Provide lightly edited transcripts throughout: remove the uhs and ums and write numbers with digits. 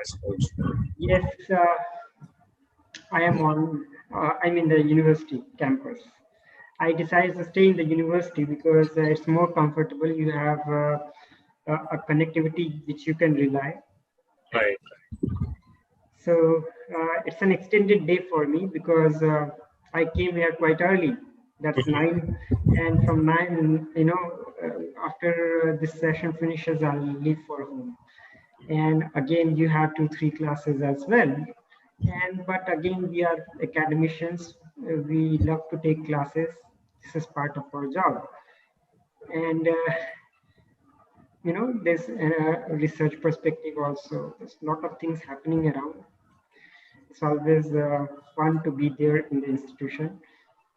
I suppose. Yes, I am on. I'm in the university campus. I decided to stay in the university because it's more comfortable. You have a connectivity which you can rely. Right. So it's an extended day for me because I came here quite early. That's 9, and from 9, after this session finishes, I'll leave for home. And again, you have 2-3 classes as well. And but again, we are academicians. We love to take classes. This is part of our job. And there's a research perspective also. There's a lot of things happening around. It's always fun to be there in the institution.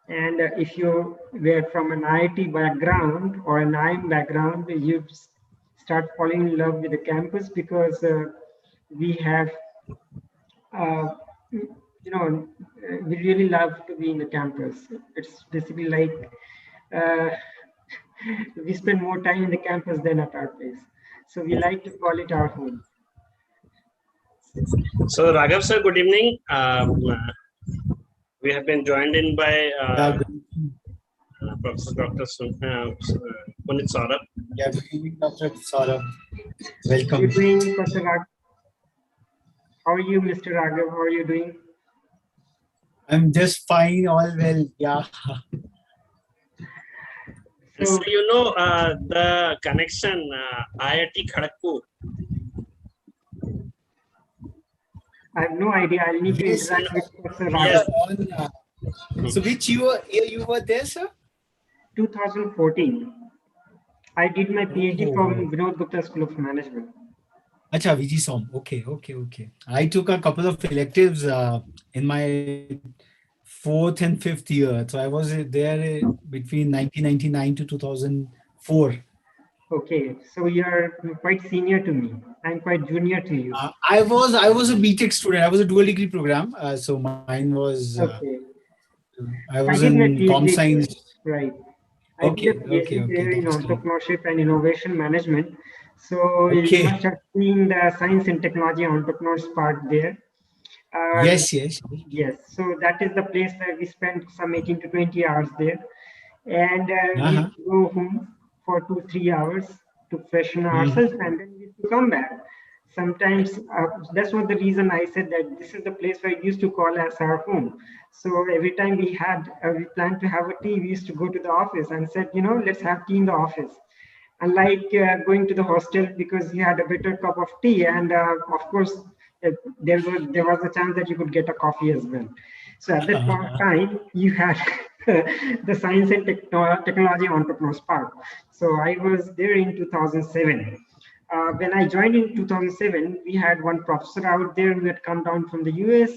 And if you were from an IIT background or an IIM background, you start falling in love with the campus because we have, we really love to be in the campus. It's basically like we spend more time in the campus than at our place. So we like to call it our home. So Raghav sir, good evening. We have been joined in by Professor Dr. Punit Saurabh. Yeah, good evening, Dr. Saurabh. Welcome. How are you doing, Professor Raghav? How are you, Mr. Raghav? How are you doing? I'm just fine, all well. Yeah. So the connection IIT Kharagpur. I have no idea. I need to interact with Professor Raghav. So which year you were there, sir? 2014. I did my PhD from Vinod Gupta School of Management. Acha, VG Som. Okay. I took a couple of electives in my 4th and 5th year. So I was there between 1999 to 2004. Okay, so you're quite senior to me. I'm quite junior to you. I was a BTech student. I was a dual degree program. So mine was. Okay. I was in com science. Right. I did a PhD there in entrepreneurship and innovation management. So you must have seen the science and technology entrepreneurs part there. Yes. So that is the place where we spent some 18 to 20 hours there. And we go home for 2-3 hours to freshen ourselves and then we come back. Sometimes that's what the reason I said that this is the place where I used to call as our home. So every time we planned to have a tea, we used to go to the office and said, let's have tea in the office. Unlike going to the hostel because you had a better cup of tea and of course there was a chance that you could get a coffee as well. So at that point of time, you had the science and technology entrepreneurs part. So I was there in 2007. When I joined in 2007, we had one professor out there who had come down from the US,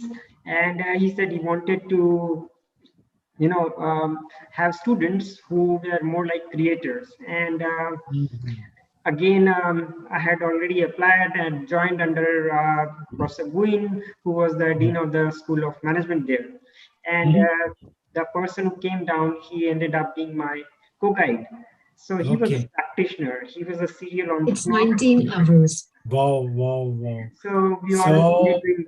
and he said he wanted to, have students who were more like creators. And again, I had already applied and joined under Professor Guin, who was the dean of the School of Management there. And the person who came down, he ended up being my co-guide. So he was a practitioner. He was a serial entrepreneur. It's 19 hours. Wow. So we all doing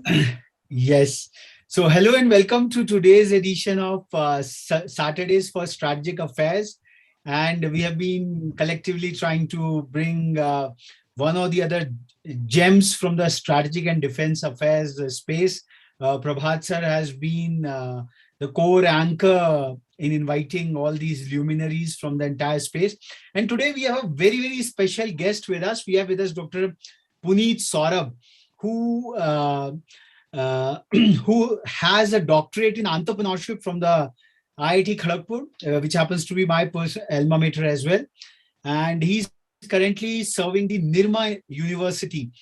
that. Yes. So hello and welcome to today's edition of Saturdays for Strategic Affairs. And we have been collectively trying to bring one or the other gems from the strategic and defense affairs space. Prabhat sir has been the core anchor in inviting all these luminaries from the entire space. And today we have a very, very special guest with us. We have with us Dr. Punit Saurabh, who has a doctorate in entrepreneurship from the IIT Kharagpur, which happens to be my personal alma mater as well. And he's currently serving the Nirma University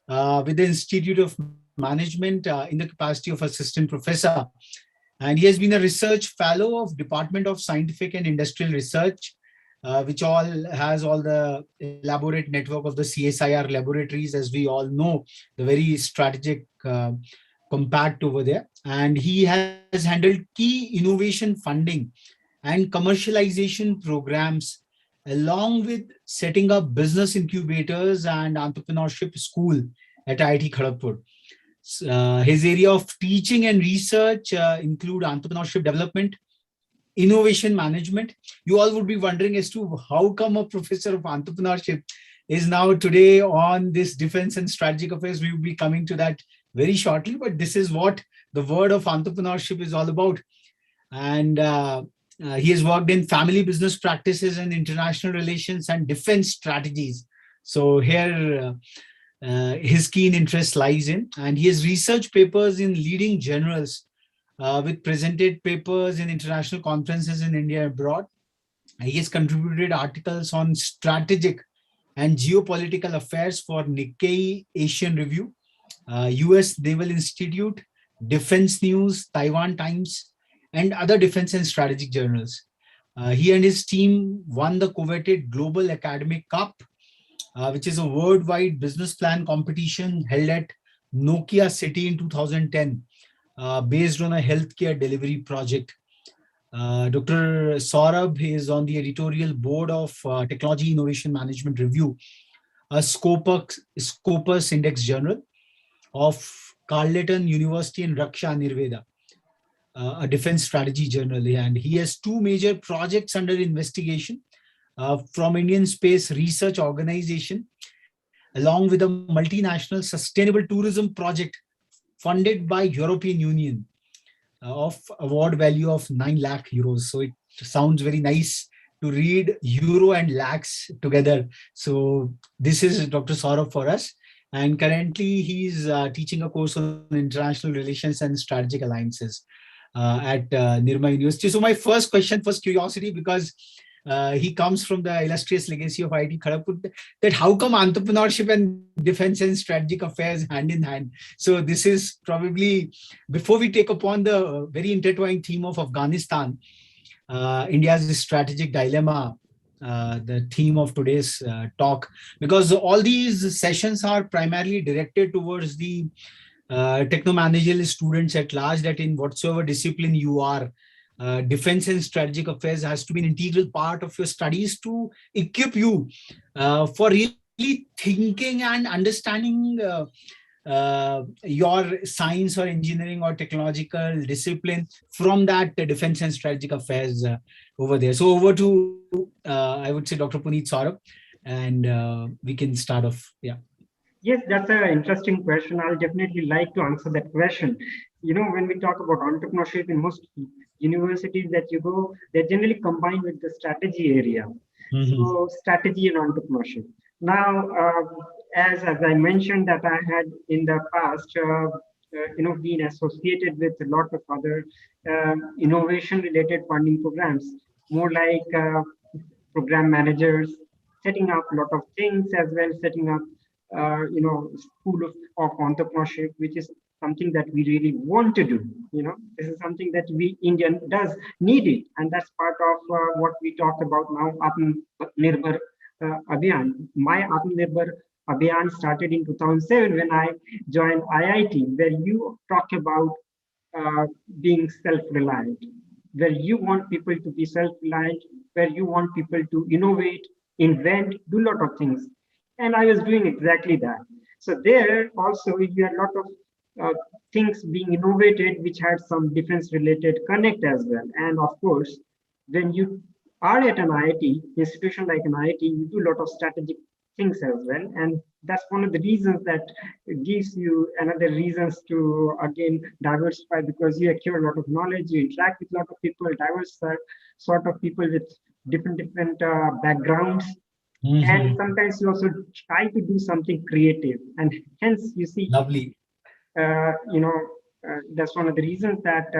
with the Institute of Management in the capacity of assistant professor. And he has been a research fellow of Department of Scientific and Industrial Research, which all has all the elaborate network of the CSIR laboratories, as we all know, the very strategic compact over there. And he has handled key innovation funding and commercialization programs, along with setting up business incubators and entrepreneurship school at IIT Kharagpur. His area of teaching and research include entrepreneurship development, innovation management. You all would be wondering as to how come a professor of entrepreneurship is now today on this defense and strategic affairs. We will be coming to that very shortly, but this is what the word of entrepreneurship is all about. And he has worked in family business practices and international relations and defense strategies. So here his keen interest lies in, and he has research papers in leading journals with presented papers in international conferences in India and abroad. He has contributed articles on strategic and geopolitical affairs for Nikkei Asian Review, US Naval Institute, Defense News, Taiwan Times, and other defense and strategic journals. He and his team won the coveted Global Academic Cup, which is a worldwide business plan competition held at Nokia City in 2010, based on a healthcare delivery project. Dr. Saurabh is on the editorial board of Technology Innovation Management Review, a Scopus Index journal of Carleton University in Raksha Nirveda, a defense strategy journal. And he has two major projects under investigation from Indian Space Research Organization, along with a multinational sustainable tourism project funded by European Union of award value of 9 lakh euros. So it sounds very nice to read euro and lakhs together. So this is Dr. Saurabh for us. And currently he's teaching a course on international relations and strategic alliances at Nirma University. So my first curiosity, because he comes from the illustrious legacy of IIT Kharagpur, that how come entrepreneurship and defense and strategic affairs hand in hand? So this is probably, before we take upon the very intertwined theme of Afghanistan, India's strategic dilemma, the theme of today's talk, because all these sessions are primarily directed towards the techno-managerial students at large, that in whatsoever discipline you are, defense and strategic affairs has to be an integral part of your studies to equip you for really thinking and understanding your science or engineering or technological discipline from that defense and strategic affairs over there. So over to, I would say, Dr. Punit Saurabh, and we can start off. Yeah. Yes, that's an interesting question. I'll definitely like to answer that question. You know, when we talk about entrepreneurship, in most universities that you go, they're generally combined with the strategy area. So strategy and entrepreneurship. Now, as I mentioned that I had in the past, been associated with a lot of other innovation-related funding programs, more like program managers, setting up a lot of things as well, setting up school of entrepreneurship, which is something that we really want to do. This is something that we Indian does need it, and that's part of what we talk about now. Atmanirbhar Abhiyan. My Atmanirbhar Abhiyan started in 2007 when I joined IIT, where you talk about being self-reliant, where you want people to be self-reliant, where you want people to innovate, invent, do a lot of things. And I was doing exactly that. So there also you had a lot of things being innovated, which had some defense-related connect as well. And of course, when you are at an IIT, institution like an IIT, you do a lot of strategic things as well. And that's one of the reasons that gives you another reasons to, again, diversify, because you acquire a lot of knowledge, you interact with a lot of people, diverse sort of people with different backgrounds. And sometimes you also try to do something creative, and hence you see, lovely. That's one of the reasons that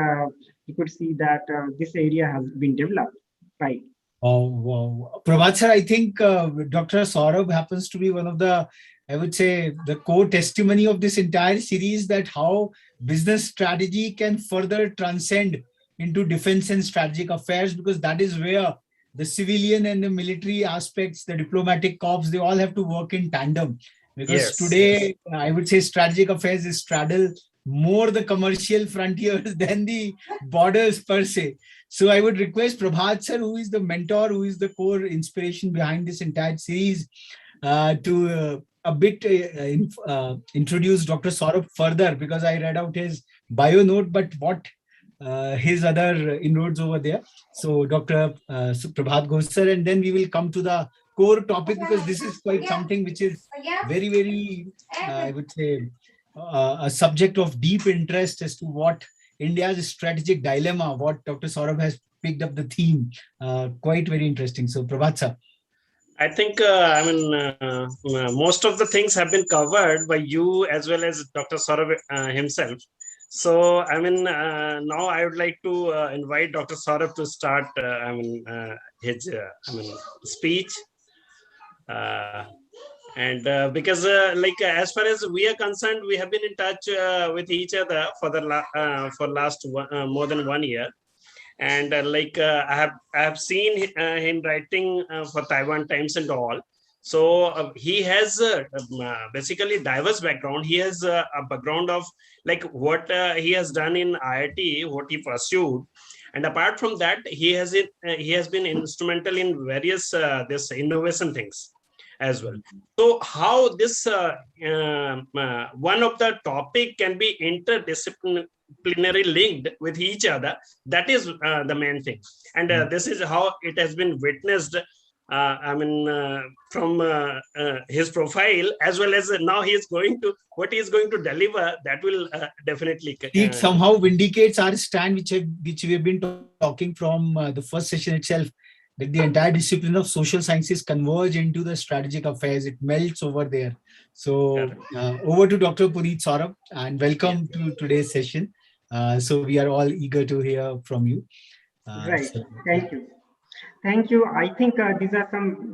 you could see that this area has been developed, right? Oh, wow. Prabhat sir, I think Dr. Saurabh happens to be one of the, I would say, the core testimony of this entire series, that how business strategy can further transcend into defense and strategic affairs, because that is where the civilian and the military aspects, the diplomatic corps, they all have to work in tandem. Because today, I would say strategic affairs is straddle more the commercial frontiers than the borders per se. So I would request Prabhat sir, who is the mentor, who is the core inspiration behind this entire series, to a bit introduce Dr. Saurabh further, because I read out his bio note, but what his other inroads over there. So Dr. Prabhat Ghosh sir, and then we will come to the core topic, because this is quite something which is very, very, I would say, a subject of deep interest as to what India's strategic dilemma, what Dr. Saurabh has picked up the theme, quite very interesting. So Prabhat sir. I think, most of the things have been covered by you as well as Dr. Saurabh himself. So, now I would like to invite Dr. Saurabh to start, his, speech. Because as far as we are concerned, we have been in touch with each other for the last more than 1 year. And I have seen him writing for Taiwan Times and all. So he has basically diverse background. He has a background of like what he has done in IIT, what he pursued, and apart from that, he has been instrumental in various this innovation things as well. So how this one of the topic can be interdisciplinary linked with each other, that is the main thing. And this is how it has been witnessed from his profile, as well as now he is going to, what he is going to deliver, that will definitely it somehow vindicates our stand, which we have been talking from the first session itself, that the entire discipline of social sciences converge into the strategic affairs. It melts over there. So over to Dr. Punit Saurabh, and welcome to today's session. So we are all eager to hear from you. Right. Thank you. Thank you. I think these are some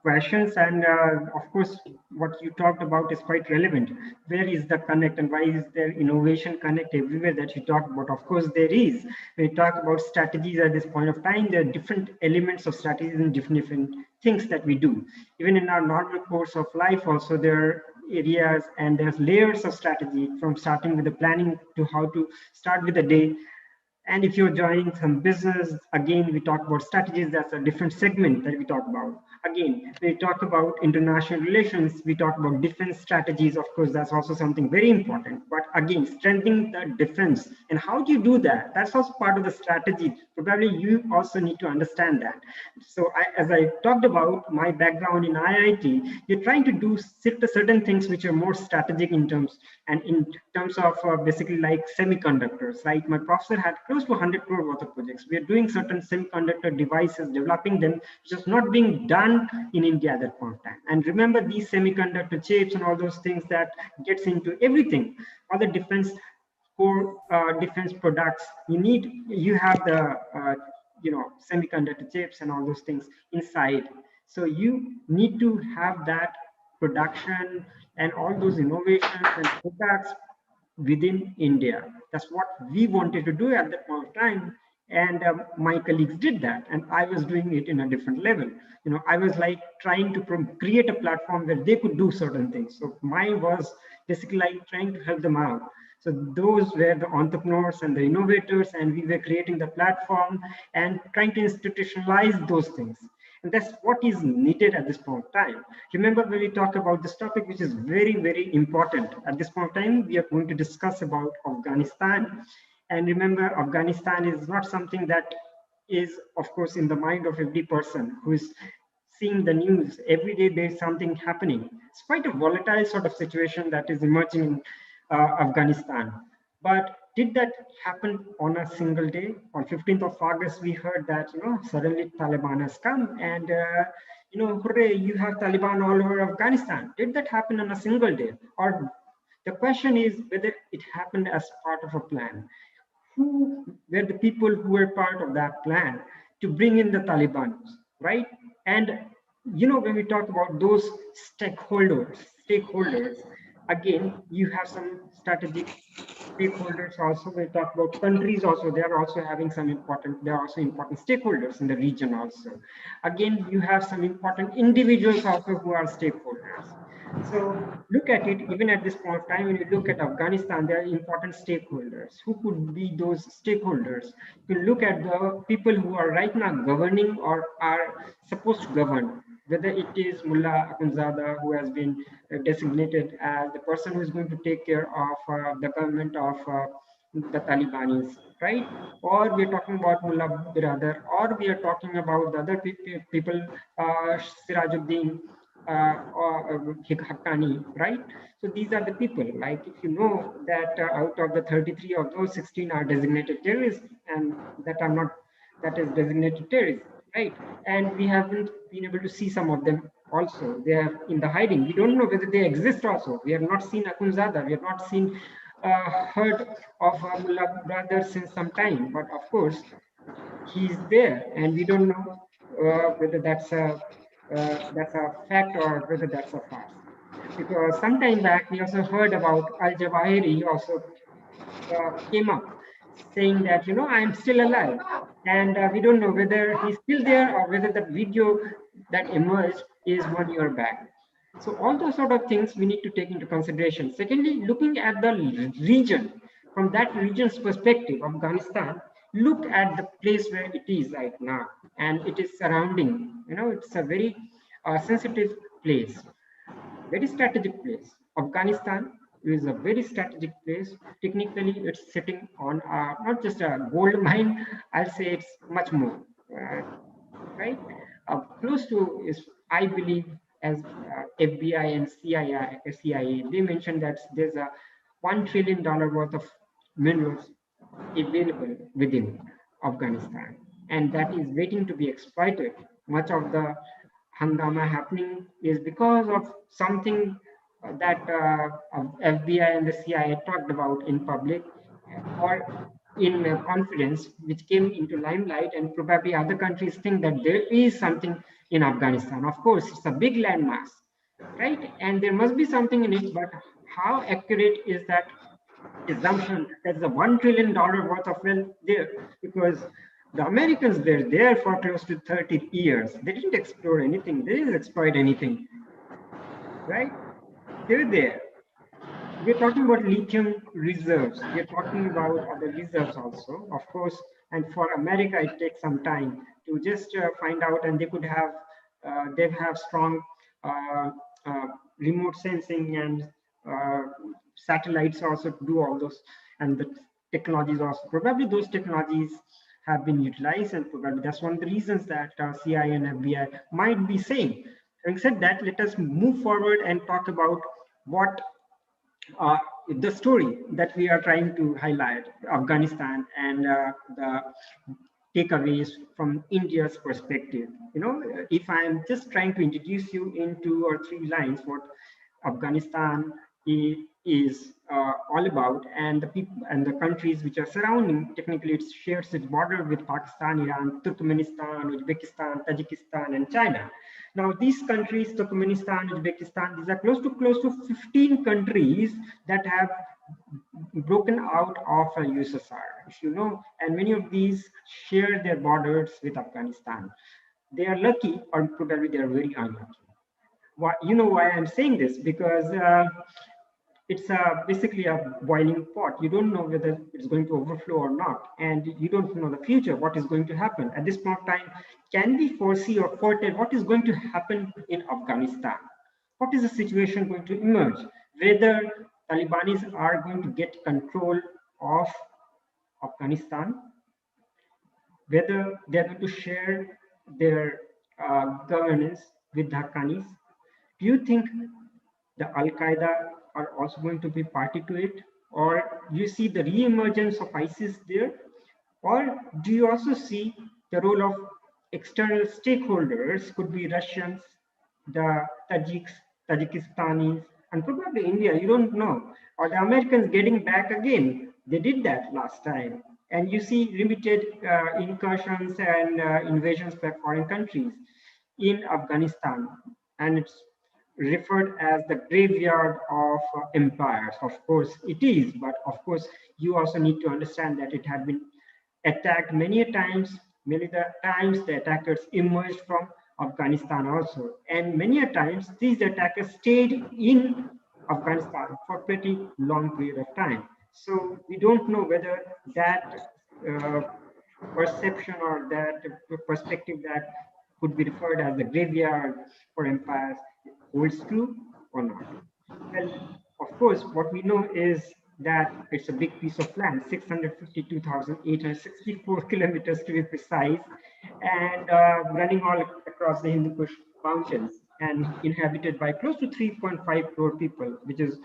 questions, and of course, what you talked about is quite relevant. Where is the connect, and why is there innovation connect everywhere that you talk about? Of course, there is. When you talk about strategies at this point of time, there are different elements of strategies and different things that we do. Even in our normal course of life, also there are areas and there's layers of strategy, from starting with the planning to how to start with the day. And if you're joining some business, again, we talk about strategies. That's a different segment that we talk about. Again, we talk about international relations. We talk about defense strategies. Of course, that's also something very important. But again, strengthening the defense. And how do you do that? That's also part of the strategy. Probably you also need to understand that. So as I talked about my background in IIT, you're trying to do certain things which are more strategic in terms of basically like semiconductors, right? My professor had close to 100 crore worth of projects. We are doing certain semiconductor devices, developing them, just not being done in India at that point of time. And remember, these semiconductor chips and all those things that gets into everything, all the defense core defense products. You have the semiconductor chips and all those things inside. So you need to have that production and all those innovations and products within India. That's what we wanted to do at that point of time. And my colleagues did that, and I was doing it in a different level. I was like trying to create a platform where they could do certain things. So mine was basically like trying to help them out. So those were the entrepreneurs and the innovators, and we were creating the platform and trying to institutionalize those things. And that's what is needed at this point of time. Remember, when we talk about this topic, which is very, very important at this point of time, we are going to discuss about Afghanistan. And remember, Afghanistan is not something that is, of course, in the mind of every person who is seeing the news. Every day there's something happening. It's quite a volatile sort of situation that is emerging in Afghanistan. But did that happen on a single day? On 15th of August, we heard that, suddenly Taliban has come and, hooray, you have Taliban all over Afghanistan. Did that happen on a single day? Or the question is whether it happened as part of a plan. Who were the people who were part of that plan to bring in the Taliban, right? And, when we talk about those stakeholders, again, you have some strategic stakeholders also. We talk about countries also. They are also important stakeholders in the region also. Again, you have some important individuals also who are stakeholders. So look at it, even at this point of time, when you look at Afghanistan, there are important stakeholders. Who could be those stakeholders? You look at the people who are right now governing or are supposed to govern whether it is Mullah Akhundzada, who has been designated as the person who is going to take care of the government of the Talibanis, right? Or we are talking about Mullah Biradar, or we are talking about the other people, Sirajuddin or Haqqani, right? So these are the people. Like, if you know that out of the 33 of those, 16 are designated terrorists, and that are not, that is designated terrorists, right? And we haven't been able to see some of them also. They are in the hiding. We don't know whether they exist also. We have not seen Akhundzada. We have not seen heard of Mullah brother since some time. But of course, he's there, and we don't know whether that's a fact or whether that's a farce. Because some time back, we also heard about Al-Jawahiri also came up saying that, you know, I'm still alive. And we don't know whether he's still there or whether the video that emerged is 1 year back. So all those sort of things we need to take into consideration. Secondly, looking at the region, from that region's perspective, Afghanistan, look at the place where it is right now, and it is surrounding, you know, it's a very sensitive place, very strategic place. Afghanistan is a very strategic place. Technically, it's sitting on not just a gold mine, I'll say it's much more, right? Close to is, I believe, as FBI and CIA, they mentioned that there's a $1 trillion worth of minerals available within Afghanistan, and that is waiting to be exploited. Much of the hangama happening is because of something that FBI and the CIA talked about in public or in a conference, which came into limelight, and probably other countries think that there is something in Afghanistan. Of course, it's a big landmass, right? And there must be something in it, but how accurate is that assumption that the $1 trillion worth of wealth there? Because the Americans were there for close to 30 years. They didn't explore anything. They didn't exploit anything, right? They were there. We're talking about lithium reserves. We're talking about other reserves also, of course. And for America, it takes some time to just find out, and they could have, they have strong uh, remote sensing and satellites also to do all those, and the technologies also. Probably those technologies have been utilized, and probably that's one of the reasons that CIA and FBI might be saying. Having said that, let us move forward and talk about what uh, the story that we are trying to highlight, Afghanistan, and the takeaways from India's perspective. You know, if I'm just trying to introduce you in 2 or 3 lines what Afghanistan is all about, and the people and the countries which are surrounding. Technically, it shares its border with Pakistan, Iran, Turkmenistan, Uzbekistan, Tajikistan, and China. Now, these countries, Turkmenistan, Uzbekistan, these are close to 15 countries that have broken out of USSR, if you know, and many of these share their borders with Afghanistan. They are lucky, or probably they are very unlucky. Why, you know why I'm saying this? Because it's basically a boiling pot. You don't know whether it's going to overflow or not, and you don't know the future, what is going to happen. At this point of time, can we foresee or foretell what is going to happen in Afghanistan? What is the situation going to emerge? Whether Talibanis are going to get control of Afghanistan, whether they're going to share their governance with the Haqqanis. Do you think the Al-Qaeda are also going to be party to it? Or you see the re-emergence of ISIS there? Or do you also see the role of external stakeholders, could be Russians, the Tajiks, Tajikistanis, and probably India, you don't know. Or the Americans getting back again. They did that last time. And you see limited incursions and invasions by foreign countries in Afghanistan. And it's referred as the graveyard of empires. Of course, it is, but of course, you also need to understand that it had been attacked many times. Many the times the attackers emerged from Afghanistan also, and many a times these attackers stayed in Afghanistan for a pretty long period of time. So we don't know whether that perception or that perspective that could be referred as the graveyard for empires holds true or not? Well, of course, what we know is that it's a big piece of land, 652,864 kilometers to be precise, and running all across the Hindu Kush mountains and inhabited by close to 3.5 crore people, which is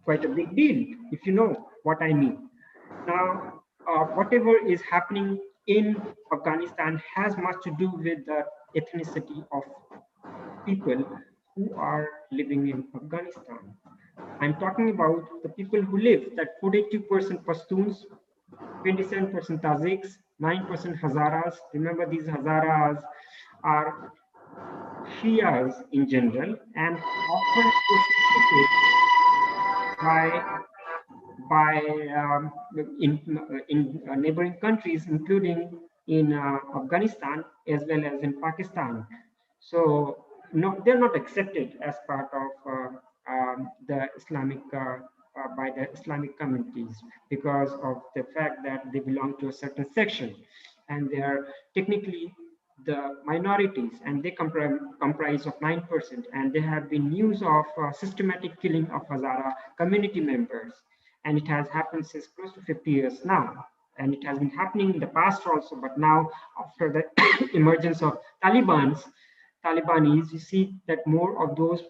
quite a big deal, if you know what I mean. Now, whatever is happening in Afghanistan has much to do with the ethnicity of people who are living in Afghanistan. I'm talking about the people who live, that 42% Pashtuns, 27% Tajiks, 9% Hazaras. Remember, these Hazaras are Shias in general and often persecuted by in neighboring countries, including in Afghanistan as well as in Pakistan. So no, they're not accepted as part of the Islamic by the Islamic communities because of the fact that they belong to a certain section, and they are technically the minorities, and they comprise of 9%, and there have been news of systematic killing of Hazara community members, and it has happened since close to 50 years now, and it has been happening in the past also, but now after the emergence of Talibanis, you see that more of those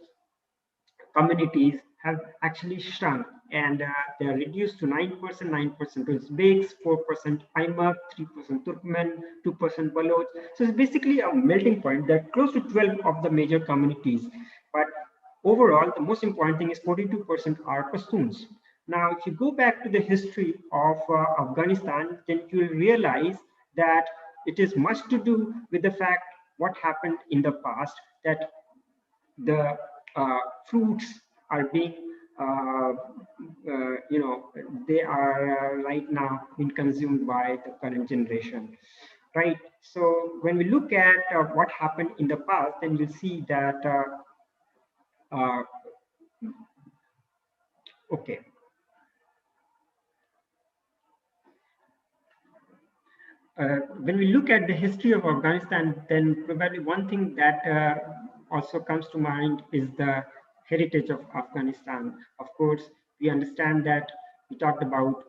communities have actually shrunk, and they are reduced to 9%, 9% Uzbeks, 4% Aimak, 3% Turkmen, 2% Baloch. So it's basically a melting point. There are close to 12 of the major communities. But overall, the most important thing is 42% are Pashtuns. Now, if you go back to the history of Afghanistan, then you will realize that it is much to do with the fact what happened in the past, that the fruits are being, they are right now being consumed by the current generation, right? So when we look at what happened in the past, then you'll see that, okay. When we look at the history of Afghanistan, then probably one thing that also comes to mind is the heritage of Afghanistan. Of course, we understand that we talked about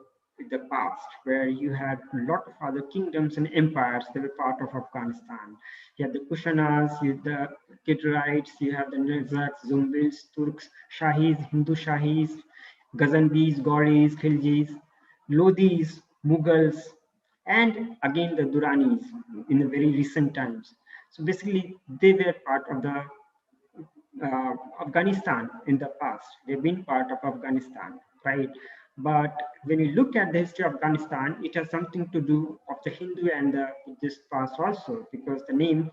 the past, where you had a lot of other kingdoms and empires that were part of Afghanistan. You had the Kushanas, you had the Kidrites, you have the Nizaks, Zumbids, Turks, Shahis, Hindu Shahis, Ghaznvis, Gauris, Khiljis, Lodhis, Mughals, and again the Duranis in the very recent times. So basically, they were part of the Afghanistan in the past. They've been part of Afghanistan, right? But when you look at the history of Afghanistan, it has something to do of the Hindu and the Buddhist past also, because the name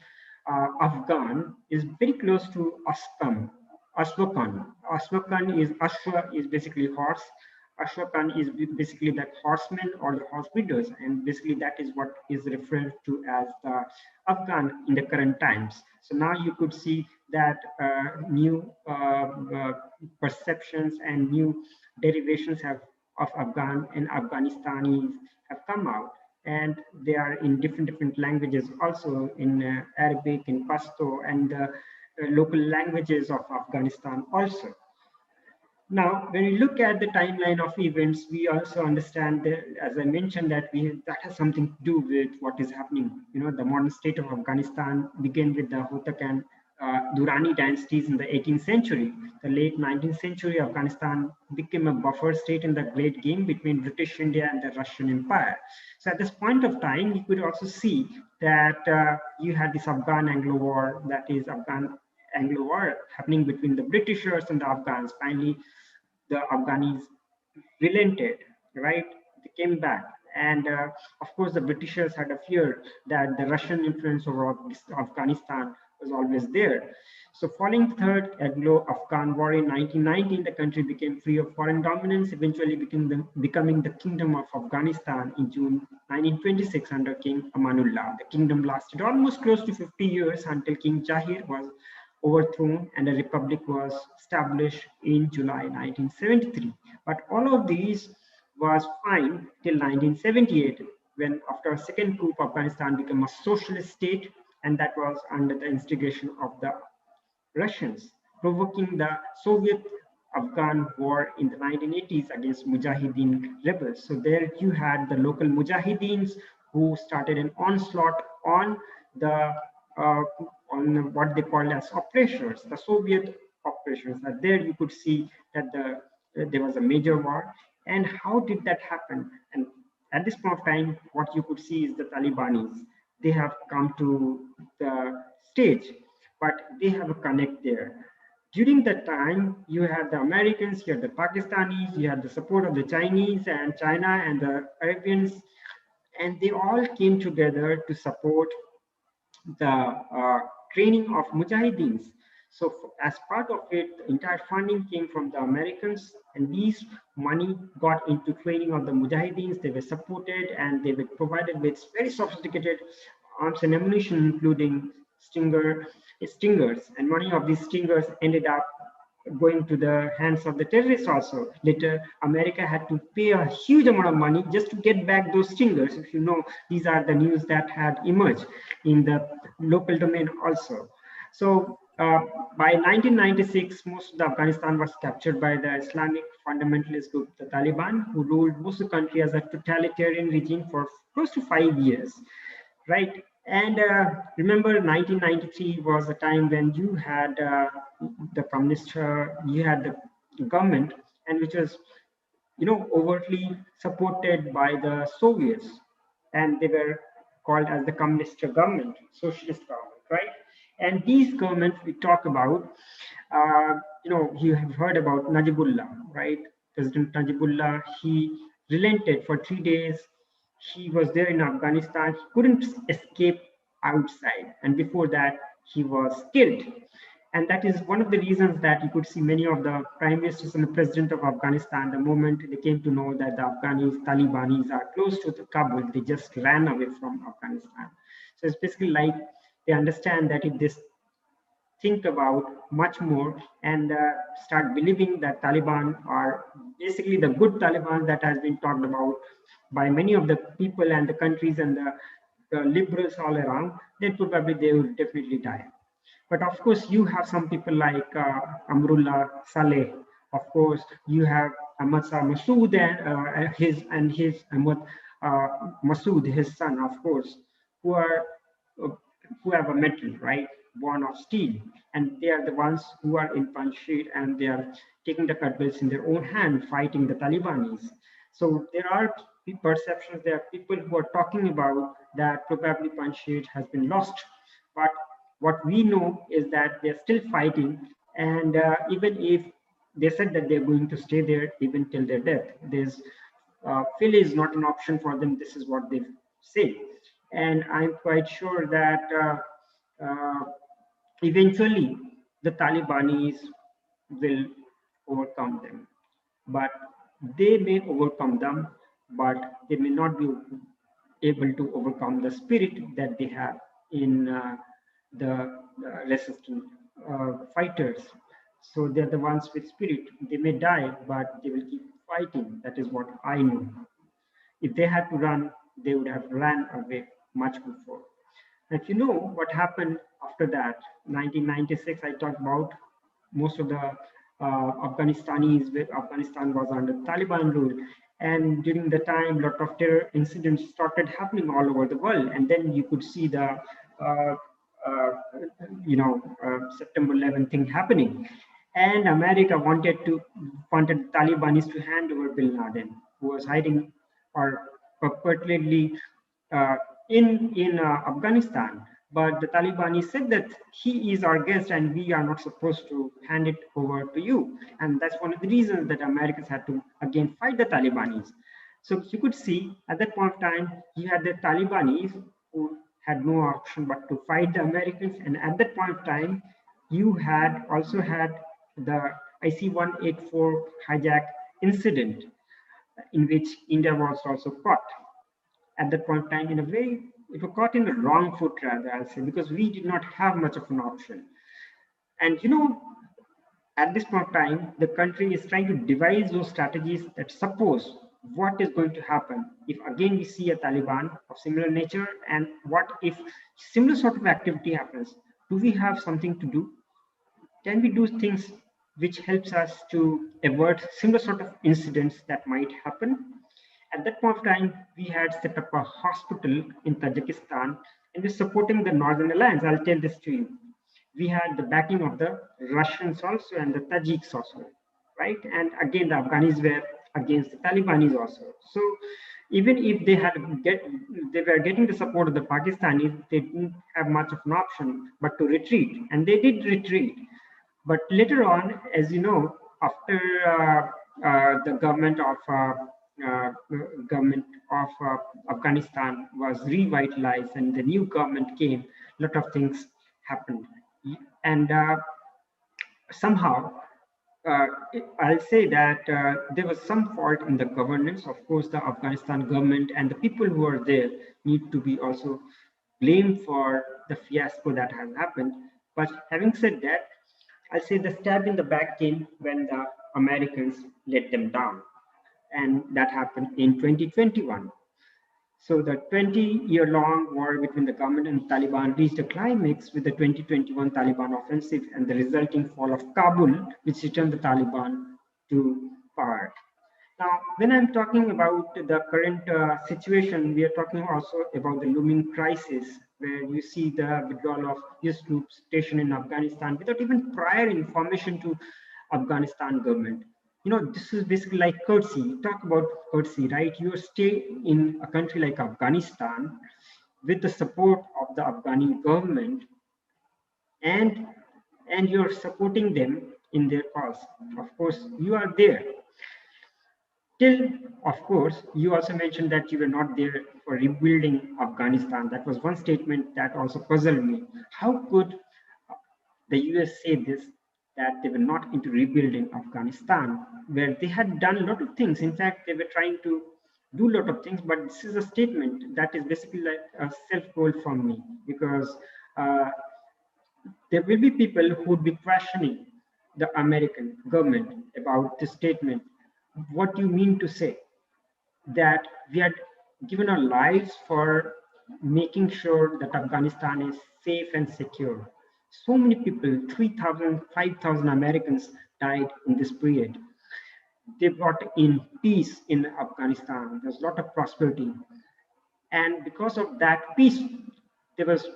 Afghan is very close to Ashkan. Ashwakan is Ashwa is basically horse. Ashwakan is basically that horsemen or the horse breeders, and basically that is what is referred to as the Afghan in the current times. So now you could see that new perceptions and new derivations of Afghan and Afghanistanis have come out, and they are in different languages, also in Arabic, in Pashto, and the local languages of Afghanistan also. Now, when we look at the timeline of events, we also understand that, as I mentioned, that has something to do with what is happening. You know, the modern state of Afghanistan began with the Hotak and Durrani dynasties in the 18th century. The late 19th century, Afghanistan became a buffer state in the great game between British India and the Russian Empire. So at this point of time, you could also see that you had this Afghan-Anglo War, that is Afghan-Anglo War happening between the Britishers and the Afghans. Finally, the Afghanis relented, right? They came back. And of course, the Britishers had a fear that the Russian influence over Afghanistan was always there. So following the Third Anglo-Afghan War in 1919, the country became free of foreign dominance, eventually becoming the Kingdom of Afghanistan in June 1926 under King Amanullah. The kingdom lasted almost close to 50 years until King Jahir was overthrown and a republic was established in July 1973. But all of these was fine till 1978, when after a second coup, Afghanistan became a socialist state and that was under the instigation of the Russians, provoking the Soviet-Afghan war in the 1980s against Mujahideen rebels. So there you had the local Mujahideens who started an onslaught on the on what they call as oppressors, the Soviet oppressors. And there you could see that there was a major war. And how did that happen? And at this point of time, what you could see is the Talibanis. They have come to the stage, but they have a connect there. During that time, you had the Americans, you had the Pakistanis, you had the support of the Chinese and China and the Arabians, and they all came together to support the training of Mujahideens. So as part of it, the entire funding came from the Americans, and these money got into training of the Mujahideens. They were supported and they were provided with very sophisticated arms and ammunition, including stingers, and many of these stingers ended up going to the hands of the terrorists also. Later, America had to pay a huge amount of money just to get back those stingers. If you know, these are the news that had emerged in the local domain also. So by 1996, most of the Afghanistan was captured by the Islamic fundamentalist group, the Taliban, who ruled most of the country as a totalitarian regime for close to 5 years, right? And remember, 1993 was a time when you had the communist, you had the government, and which was, overtly supported by the Soviets, and they were called as the communist government, socialist government, right? And these governments we talk about, you have heard about Najibullah, right? President Najibullah, he relented for 3 days. He was there in Afghanistan. He couldn't escape outside. And before that, he was killed. And that is one of the reasons that you could see many of the prime ministers and the president of Afghanistan, the moment they came to know that the Talibanis are close to the Kabul, they just ran away from Afghanistan. So it's basically like they understand that if they think about much more and start believing that Taliban are basically the good Taliban that has been talked about by many of the people and the countries and the liberals all around, then probably they will definitely die. But of course, you have some people like Amrullah Saleh. Of course, you have Ahmad Shah Massoud and his Ahmad Massoud, his son, of course, who have a metal, right, born of steel, and they are the ones who are in Panjshir and they are taking the cudgels in their own hand, fighting the Talibanis. So there are perceptions, there are people who are talking about that probably Panjshir has been lost, but what we know is that they're still fighting, and even if they said that they're going to stay there even till their death, there's failure is not an option for them. This is what they say, and I'm quite sure that eventually the Talibanis will overcome them, but they may overcome them, but they may not be able to overcome the spirit that they have in the resistant fighters. So they're the ones with spirit. They may die, but they will keep fighting. That is what I know. If they had to run, they would have ran away much before. And if you know what happened after that, 1996, I talked about most of the Afghanistan was under Taliban rule. And during the time, a lot of terror incidents started happening all over the world. And then you could see the September 11th thing happening, and America wanted Talibanis to hand over Bin Laden, who was hiding or purportedly in Afghanistan. But the Talibanis said that he is our guest and we are not supposed to hand it over to you. And that's one of the reasons that Americans had to again fight the Talibanis. So you could see at that point of time, you had the Talibanis who had no option but to fight the Americans. And at that point of time, you had also had the IC-184 hijack incident in which India was also caught. At that point of time, in a way, it was caught in the wrong foot, rather, I'll say, because we did not have much of an option. And at this point of time, the country is trying to devise those strategies that suppose what is going to happen if again we see a Taliban of similar nature, and what if similar sort of activity happens? Do we have something to do? Can we do things which helps us to avert similar sort of incidents that might happen? At that point of time, we had set up a hospital in Tajikistan and we're supporting the Northern Alliance. I'll tell this to you. We had the backing of the Russians also and the Tajiks also, right? And again, the Afghans were against the Talibanis also. So even if they were getting the support of the Pakistanis, they didn't have much of an option but to retreat, and they did retreat. But later on, as you know, after the government of Afghanistan was revitalized and the new government came, a lot of things happened. And somehow, I'll say that there was some fault in the governance. Of course, the Afghanistan government and the people who are there need to be also blamed for the fiasco that has happened. But having said that, I'll say the stab in the back came when the Americans let them down. And that happened in 2021. So the 20-year-long war between the government and Taliban reached a climax with the 2021 Taliban offensive and the resulting fall of Kabul, which returned the Taliban to power. Now, when I'm talking about the current situation, we are talking also about the looming crisis, where you see the withdrawal of US troops stationed in Afghanistan without even prior information to Afghanistan government. You know, this is basically like courtesy. You talk about courtesy, right? You stay in a country like Afghanistan with the support of the Afghani government, and you're supporting them in their cause. Of course, you are there. Till, of course, you also mentioned that you were not there for rebuilding Afghanistan. That was one statement that also puzzled me. How could the US say this, that they were not into rebuilding Afghanistan, where they had done a lot of things? In fact, they were trying to do a lot of things, but this is a statement that is basically like a self-goal from me, because there will be people who would be questioning the American government about this statement. What do you mean to say that we had given our lives for making sure that Afghanistan is safe and secure? So many people, 3,000, 5,000 Americans died in this period. They brought in peace in Afghanistan. There's a lot of prosperity. And because of that peace, there was,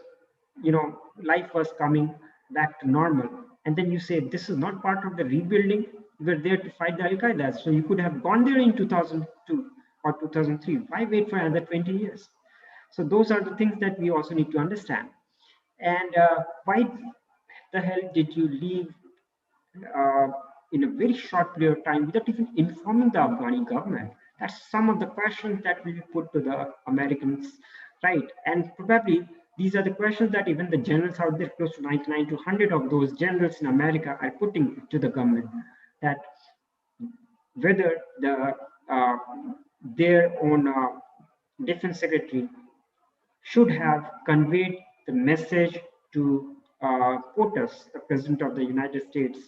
life was coming back to normal. And then you say, this is not part of the rebuilding. You were there to fight the Al-Qaeda. So you could have gone there in 2002 or 2003. Why wait for another 20 years? So those are the things that we also need to understand. And why the hell did you leave in a very short period of time without even informing the Afghani government? That's some of the questions that will be put to the Americans, right? And probably these are the questions that even the generals out there, close to 99 to 100 of those generals in America, are putting to the government, that whether their own defense secretary should have conveyed the message to POTUS, the President of the United States,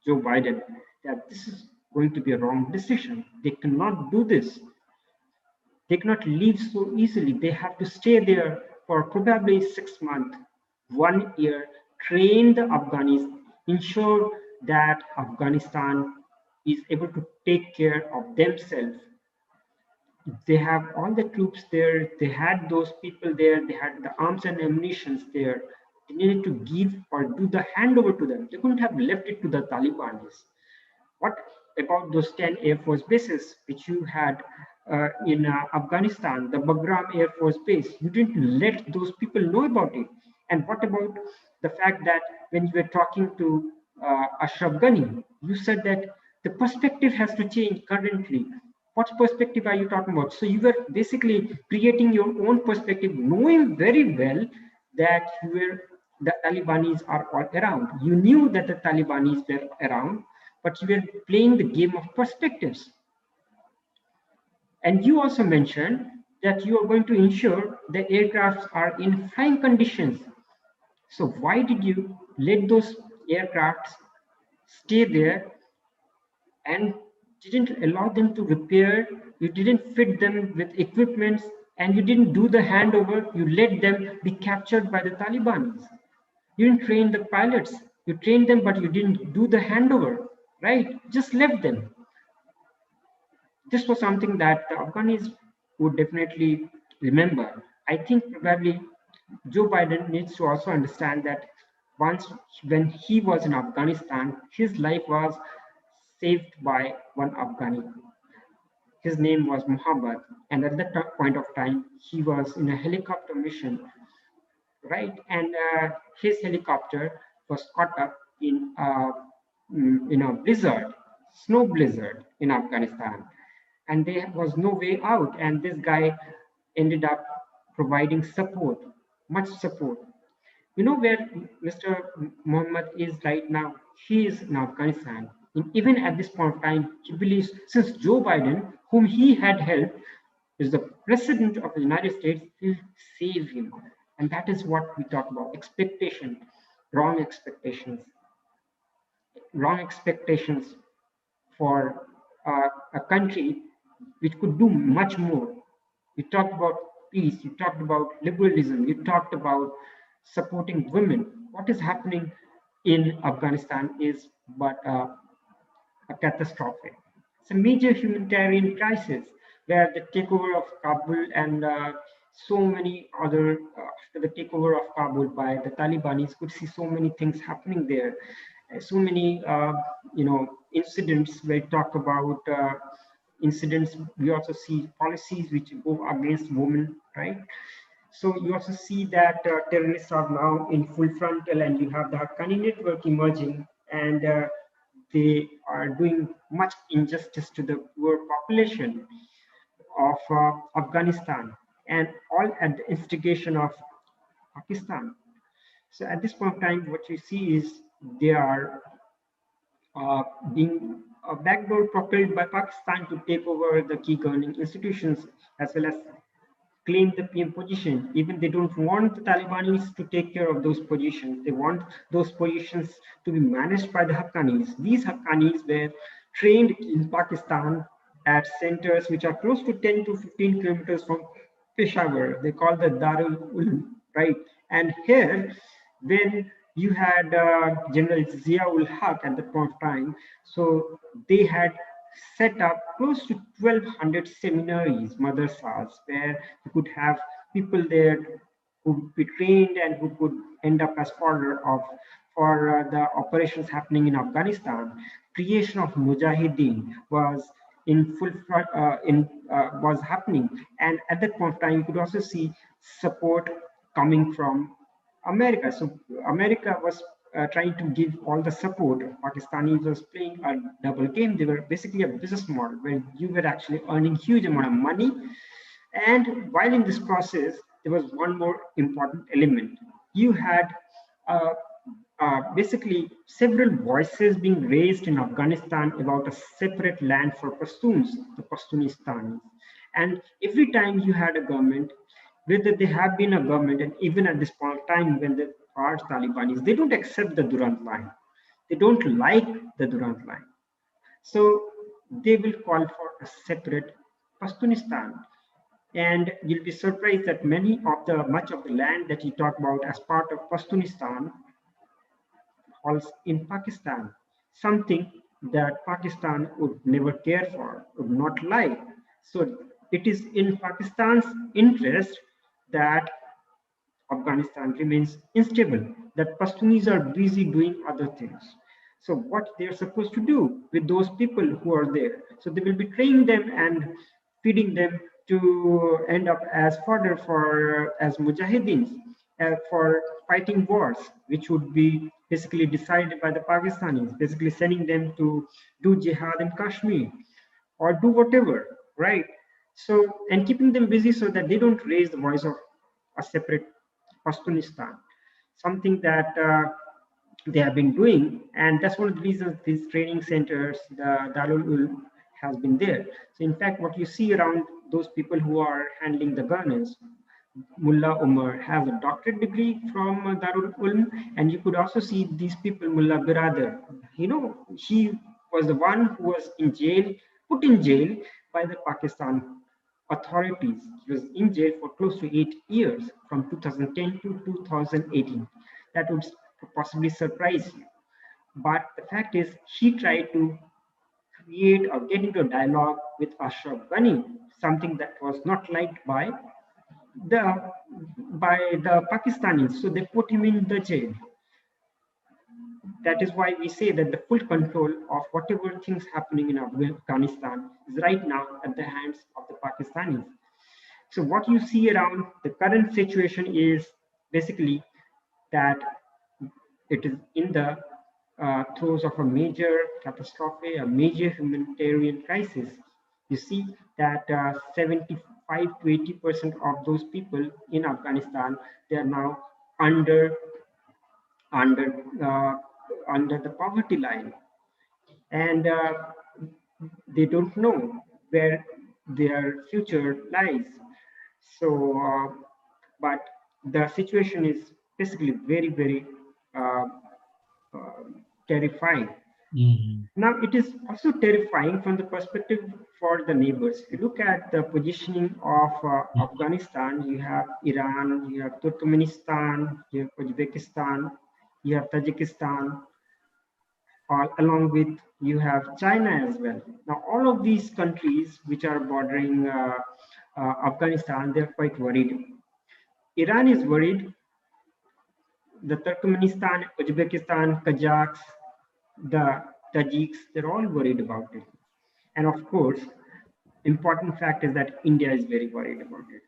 Joe Biden, that this is going to be a wrong decision. They cannot do this. They cannot leave so easily. They have to stay there for probably 6 months, 1 year, train the Afghans, ensure that Afghanistan is able to take care of themselves. They have all the troops there. They had those people there. They had the arms and ammunitions there. They needed to give or do the handover to them. They couldn't have left it to the Taliban. What about those 10 Air Force bases which you had in Afghanistan, the Bagram Air Force Base? You didn't let those people know about it. And what about the fact that when you were talking to Ashraf Ghani, you said that the perspective has to change currently. What perspective are you talking about? So you were basically creating your own perspective, knowing very well that the Talibanis are all around. You knew that the Talibanis were around, but you were playing the game of perspectives. And you also mentioned that you are going to ensure the aircrafts are in flying conditions. So why did you let those aircrafts stay there and didn't allow them to repair, you didn't fit them with equipments, and you didn't do the handover. You let them be captured by the Taliban. You didn't train the pilots. You trained them, but you didn't do the handover, right? Just left them. This was something that the Afghans would definitely remember. I think probably Joe Biden needs to also understand that once when he was in Afghanistan, his life was saved by one Afghani. His name was Muhammad, and at that point of time, he was in a helicopter mission, right? And his helicopter was caught up in blizzard, snow blizzard in Afghanistan, and there was no way out. And this guy ended up providing support, much support. You know where Mr. Muhammad is right now? He is in Afghanistan. And even at this point of time, he believes since Joe Biden, whom he had helped, is the president of the United States, he'll save him. And that is what we talk about, expectation, wrong expectations. Wrong expectations for a country which could do much more. You talked about peace, you talked about liberalism, you talked about supporting women. What is happening in Afghanistan is but a catastrophe. It's a major humanitarian crisis where the takeover of Kabul and so many other, after the takeover of Kabul by the Talibanis, could see so many things happening there. So many, incidents where we talk about incidents. We also see policies which go against women, right? So you also see that terrorists are now in full frontal, and you have the Haqqani network emerging, and they are doing much injustice to the poor population of Afghanistan, and all at the instigation of Pakistan. So at this point of time, what you see is they are being a backdoor propelled by Pakistan to take over the key governing institutions as well as claim the PM position. Even they don't want the Talibanis to take care of those positions. They want those positions to be managed by the Haqqanis. These Haqqanis were trained in Pakistan at centers which are close to 10 to 15 kilometers from Peshawar. They call the Darul Ulum, right? And here, when you had General Zia-ul Haq at that point of time, so they had set up close to 1,200 seminaries, madrasas, where you could have people there who would be trained and who could end up as fodder for the operations happening in Afghanistan. Creation of Mujahideen was in full was happening, and at that point of time, you could also see support coming from America. So America was trying to give all the support. Pakistanis was playing a double game. They were basically a business model where you were actually earning huge amount of money. And while in this process, there was one more important element. You had basically several voices being raised in Afghanistan about a separate land for Pashtuns, the Pashtunistanis. And every time you had a government, whether they have been a government, and even at this point of time when there are Talibanis, they don't accept the Durand line. They don't like the Durand line. So they will call for a separate Pashtunistan. And you'll be surprised that much of the land that you talk about as part of Pashtunistan falls in Pakistan, something that Pakistan would never care for, would not like. So it is in Pakistan's interest that Afghanistan remains unstable, that Pashtunis are busy doing other things. So what they're supposed to do with those people who are there? So they will be training them and feeding them to end up as fodder as mujahideens for fighting wars, which would be basically decided by the Pakistanis, basically sending them to do jihad in Kashmir or do whatever, right? So, and keeping them busy so that they don't raise the voice of a separate Pashtunistan, something that they have been doing. And that's one of the reasons these training centers, the Darul Ulum, has been there. So in fact, what you see around those people who are handling the governance, Mullah Umar has a doctorate degree from Darul Ulum, and you could also see these people, Mullah Biradar. You know, he was the one who was in jail put in jail by the Pakistan authorities. He was in jail for close to 8 years from 2010 to 2018. That would possibly surprise you. But the fact is, he tried to create or get into a dialogue with Ashraf Ghani, something that was not liked the by the Pakistanis. So they put him in the jail. That is why we say that the full control of whatever things happening in Afghanistan is right now at the hands of the Pakistanis. So what you see around the current situation is basically that it is in the throes of a major catastrophe, a major humanitarian crisis. You see that 75 to 80% of those people in Afghanistan, they are now under under uh, under the poverty line, and they don't know where their future lies. So, but the situation is basically very, very uh, uh, terrifying. Now, it is also terrifying from the perspective for the neighbors. If you look at the positioning of Afghanistan, you have Iran, you have Turkmenistan, you have Uzbekistan, you have Tajikistan, along with you have China as well. Now, all of these countries which are bordering Afghanistan, they're quite worried. Iran is worried. The Turkmenistan, Uzbekistan, Kazakhs, the Tajiks, they're all worried about it. And of course, important fact is that India is very worried about it.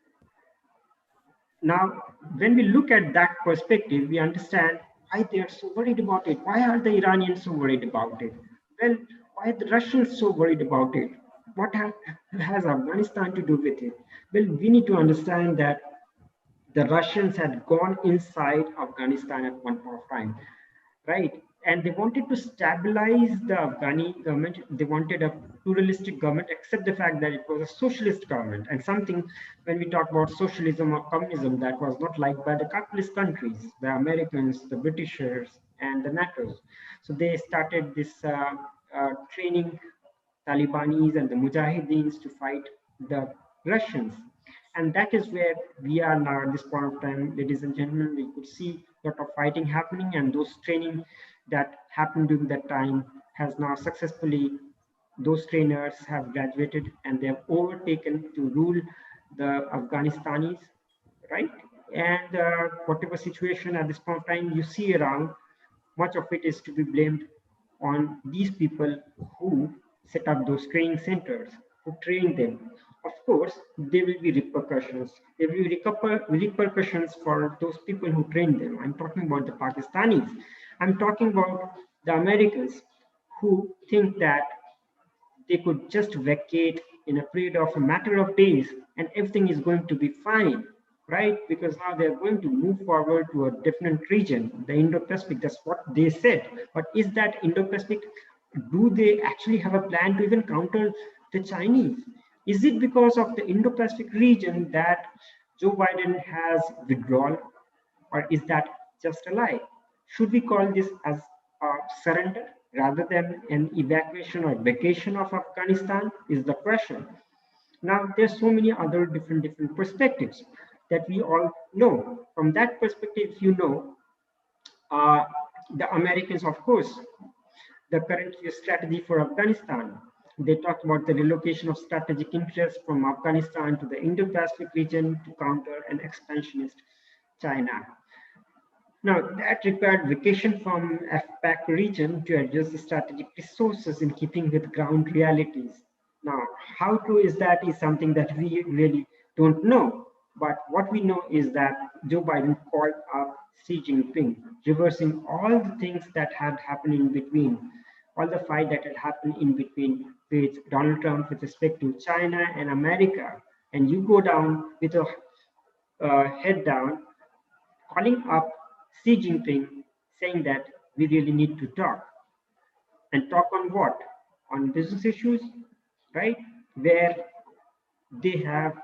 Now, when we look at that perspective, we understand why they are so worried about it. Why are the Iranians so worried about it? Well, why are the Russians so worried about it? What has Afghanistan to do with it? Well, we need to understand that the Russians had gone inside Afghanistan at one point of time, right? And they wanted to stabilize the Afghani government. They wanted a pluralistic government, except the fact that it was a socialist government. And something, when we talk about socialism or communism, that was not liked by the capitalist countries, the Americans, the Britishers, and the NATOs. So they started this training Talibanis and the Mujahideens to fight the Russians. And that is where we are now at this point of time, ladies and gentlemen. We could see a lot of fighting happening, and those training that happened during that time has now successfully, those trainers have graduated and they have overtaken to rule the Afghanistanis, right? And whatever situation at this point of time you see around, much of it is to be blamed on these people who set up those training centers, who train them. Of course, there will be repercussions. There will be repercussions for those people who train them. I'm talking about the Pakistanis. I'm talking about the Americans who think that they could just vacate in a period of a matter of days and everything is going to be fine, right? Because now they're going to move forward to a different region, the Indo-Pacific. That's what they said. But is that Indo-Pacific, do they actually have a plan to even counter the Chinese? Is it because of the Indo-Pacific region that Joe Biden has withdrawn, or is that just a lie? Should we call this as a surrender rather than an evacuation or vacation of Afghanistan is the question. Now, there's so many other different perspectives that we all know. From that perspective, the Americans, of course, the current strategy for Afghanistan. They talked about the relocation of strategic interests from Afghanistan to the Indo-Pacific region to counter an expansionist China. Now, that required vacation from AFPAC region to adjust the strategic resources in keeping with ground realities. Now, how true is that is something that we really don't know. But what we know is that Joe Biden called up Xi Jinping, reversing all the things that had happened in between, all the fight that had happened in between with Donald Trump with respect to China and America. And you go down with a head down, calling up Xi Jinping, saying that we really need to talk. And talk on what? On business issues, right? Where they have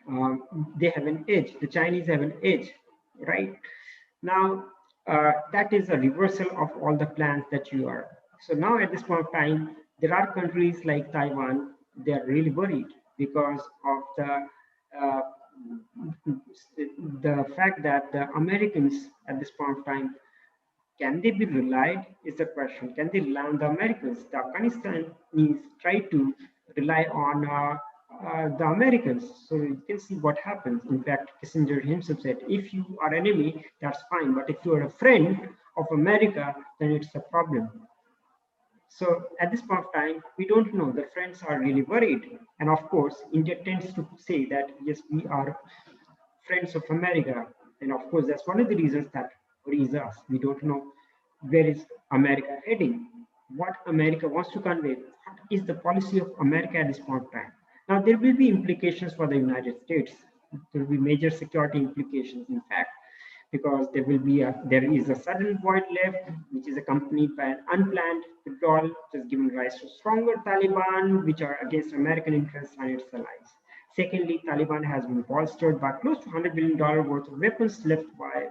an edge. The Chinese have an edge, right? Now, that is a reversal of all the plans that you are. So now at this point of time, There are countries like Taiwan, they are really worried because of uh, the fact that the Americans at this point of time, can they be relied is the question. Can they rely on the Americans? The Afghanistanis try to rely on the Americans. So you can see what happens. In fact, Kissinger himself said, if you are enemy, that's fine. But if you are a friend of America, then it's a problem. So at this point of time, we don't know. The friends are really worried. And of course, India tends to say that, yes, we are friends of America. And of course, that's one of the reasons that worries us. We don't know where is America heading, what America wants to convey, what is the policy of America at this point of time. Now, there will be implications for the United States. There will be major security implications, in fact, because there is a sudden void left, which is accompanied by an unplanned withdrawal, which has given rise to stronger Taliban, which are against American interests and its allies. Secondly, Taliban has been bolstered by close to $100 billion worth of weapons left by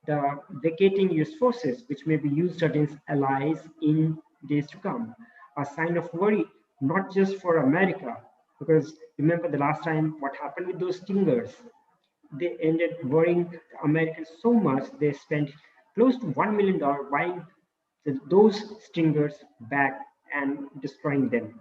the vacating US forces, which may be used against allies in days to come. A sign of worry, not just for America, because remember the last time what happened with those stingers. They ended worrying the Americans so much, they spent close to $1 million buying those stingers back and destroying them.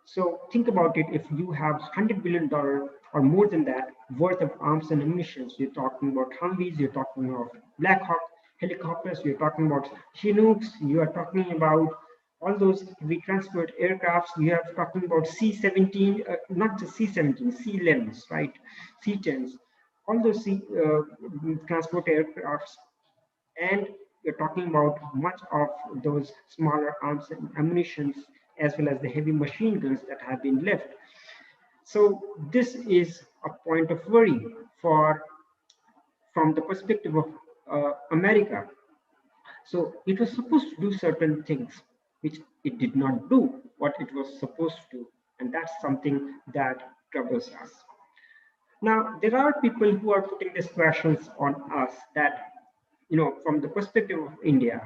So think about it, if you have $100 billion or more than that worth of arms and ammunition, you're talking about Humvees, you're talking about Black Hawk helicopters, you're talking about Chinooks, you are talking about all those we transport aircrafts, you are talking about C-17, not just C-17, C-11s, right? C-10s, all those transport aircrafts, and you're talking about much of those smaller arms and ammunitions as well as the heavy machine guns that have been left. So this is a point of worry from the perspective of America. So it was supposed to do certain things which it did not do what it was supposed to do, and that's something that troubles us. Now there are people who are putting these questions on us that, from the perspective of India,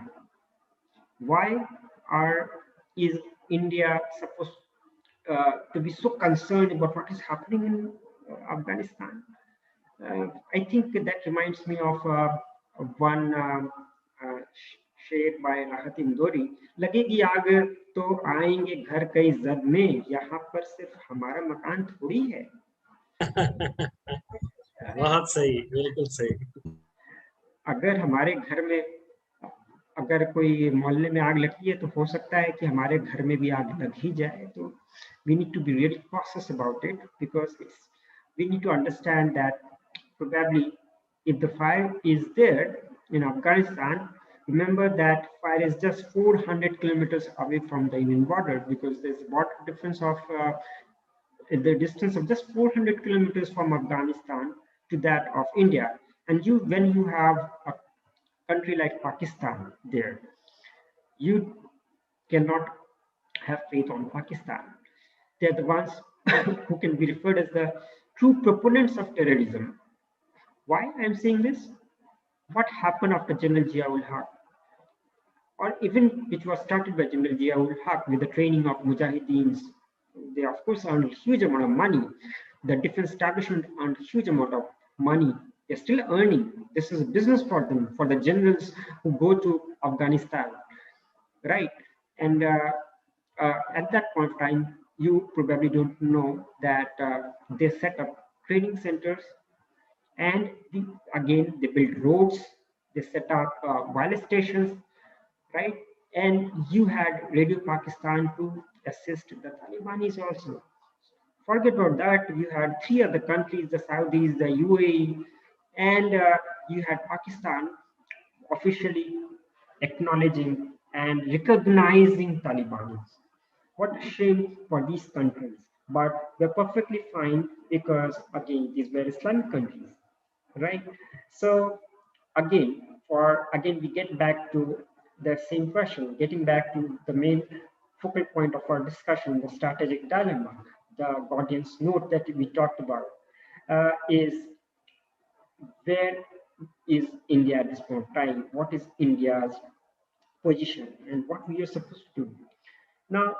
why are is India supposed to be so concerned about what is happening in Afghanistan? I think that reminds me of one shared by Rahat Indori. लगेगी आग तो आएंगे घर कई जद में, यहाँ पर सिर्फ हमारा मकान थोड़ी है. बहुत सही, बिल्कुल सही. अगर हमारे घर में अगर कोई मोहल्ले में आग लगी है तो हो सकता है कि हमारे घर में भी आग लग ही जाए. तो we need to be really cautious about it, because we need to understand that probably if the fire is there in Afghanistan, remember that fire is just 400 kilometers away from the Indian border, because there's a border difference of the distance of just 400 kilometers from Afghanistan to that of India. And when you have a country like Pakistan there, you cannot have faith on Pakistan. They're the ones who can be referred as the true proponents of terrorism. Why I'm saying this? What happened after General Zia-ul Haq, or even which was started by General Zia-ul Haq with the training of Mujahideens? They of course earned a huge amount of money. The defense establishment earned a huge amount of money. They're still earning. This is a business for them, for the generals who go to Afghanistan, right? And at that point of time, you probably don't know that they set up training centers, and again they build roads, they set up wireless stations, right? And you had Radio Pakistan to assist the Talibanis also. Forget about that, you had three other countries, the Saudis, the UAE, and you had Pakistan officially acknowledging and recognizing Taliban. What a shame for these countries, but they're perfectly fine because, again, these were Islamic countries, right? So again, we get back to the same question, getting back to the main focal point of our discussion, the strategic dilemma, the audience note that we talked about, is where is India at this point of time? What is India's position and what we are supposed to do? Now,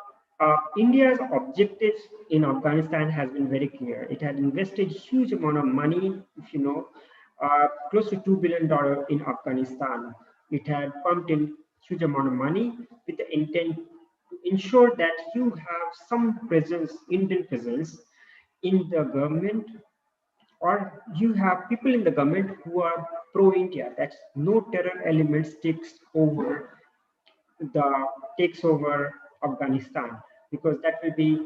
India's objectives in Afghanistan has been very clear. It had invested huge amount of money, if you know, close to $2 billion in Afghanistan. It had pumped in huge amount of money with the intent to ensure that you have some presence, Indian presence in the government, or you have people in the government who are pro-India. That's no terror elements takes over Afghanistan, because that will be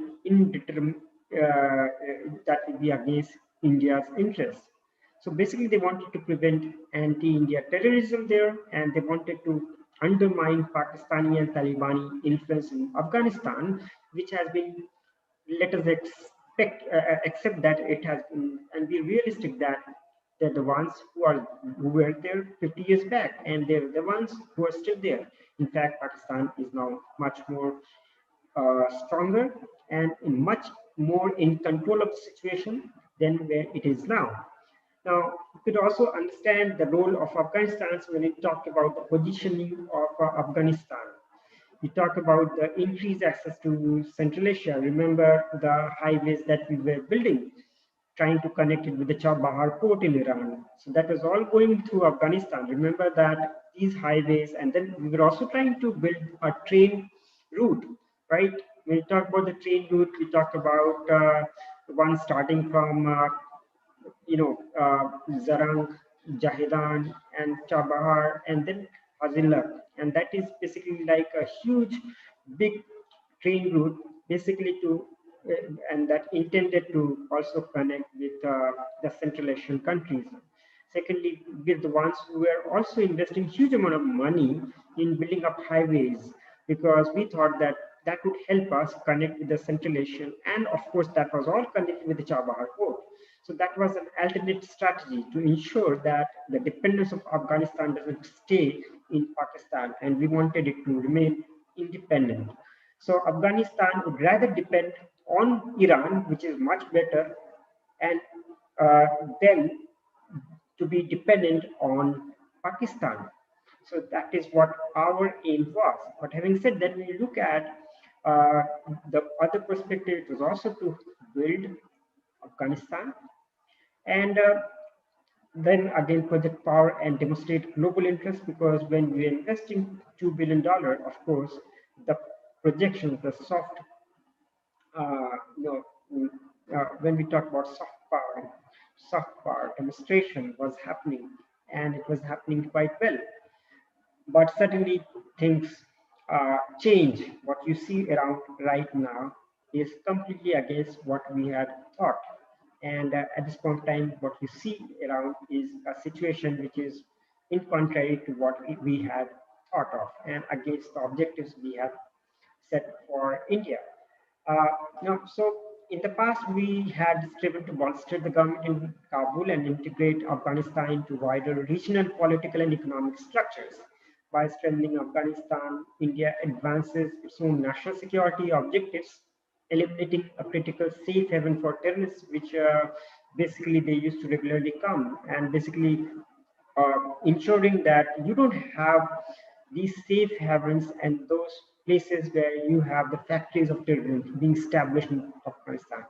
that will be against India's interests. So basically, they wanted to prevent anti-India terrorism there, and they wanted to undermine Pakistani and Talibani influence in Afghanistan, which has been, let us accept that it has been, and be realistic that they're the ones who were there 50 years back, and they're the ones who are still there. In fact, Pakistan is now much more stronger and much more in control of the situation than where it is now. Now, you could also understand the role of Afghanistan when we talk about the positioning of Afghanistan. We talk about the increased access to Central Asia. Remember the highways that we were building, trying to connect it with the Chabahar port in Iran. So that was all going through Afghanistan. Remember that these highways, and then we were also trying to build a train route, right? When we talk about the train route, we talk about one starting from Zarang, Jahidan, and Chabahar, and then Hazilak. And that is basically like a huge, big train route, basically and that intended to also connect with the Central Asian countries. Secondly, we're the ones who were also investing huge amount of money in building up highways, because we thought that that would help us connect with the Central Asian, and of course that was all connected with the Chabahar port. So that was an alternate strategy to ensure that the dependence of Afghanistan doesn't stay in Pakistan, and we wanted it to remain independent. So Afghanistan would rather depend on Iran, which is much better, and then to be dependent on Pakistan. So that is what our aim was. But having said that, when you look at the other perspective, it was also to build Afghanistan, and then again project power and demonstrate global interest, because when we're investing $2 billion, of course, the projections, the when we talk about soft power demonstration was happening, and it was happening quite well. But certainly things change. What you see around right now is completely against what we had thought. And at this point in time, what you see around is a situation which is in contrary to what we had thought of, and against the objectives we have set for India. So in the past, we had striven to bolster the government in Kabul and integrate Afghanistan into wider regional political and economic structures. By strengthening Afghanistan, India advances its own national security objectives, eliminating a critical safe haven for terrorists, which basically they used to regularly come, and basically ensuring that you don't have these safe havens and those places where you have the factories of terrorism being established in Afghanistan,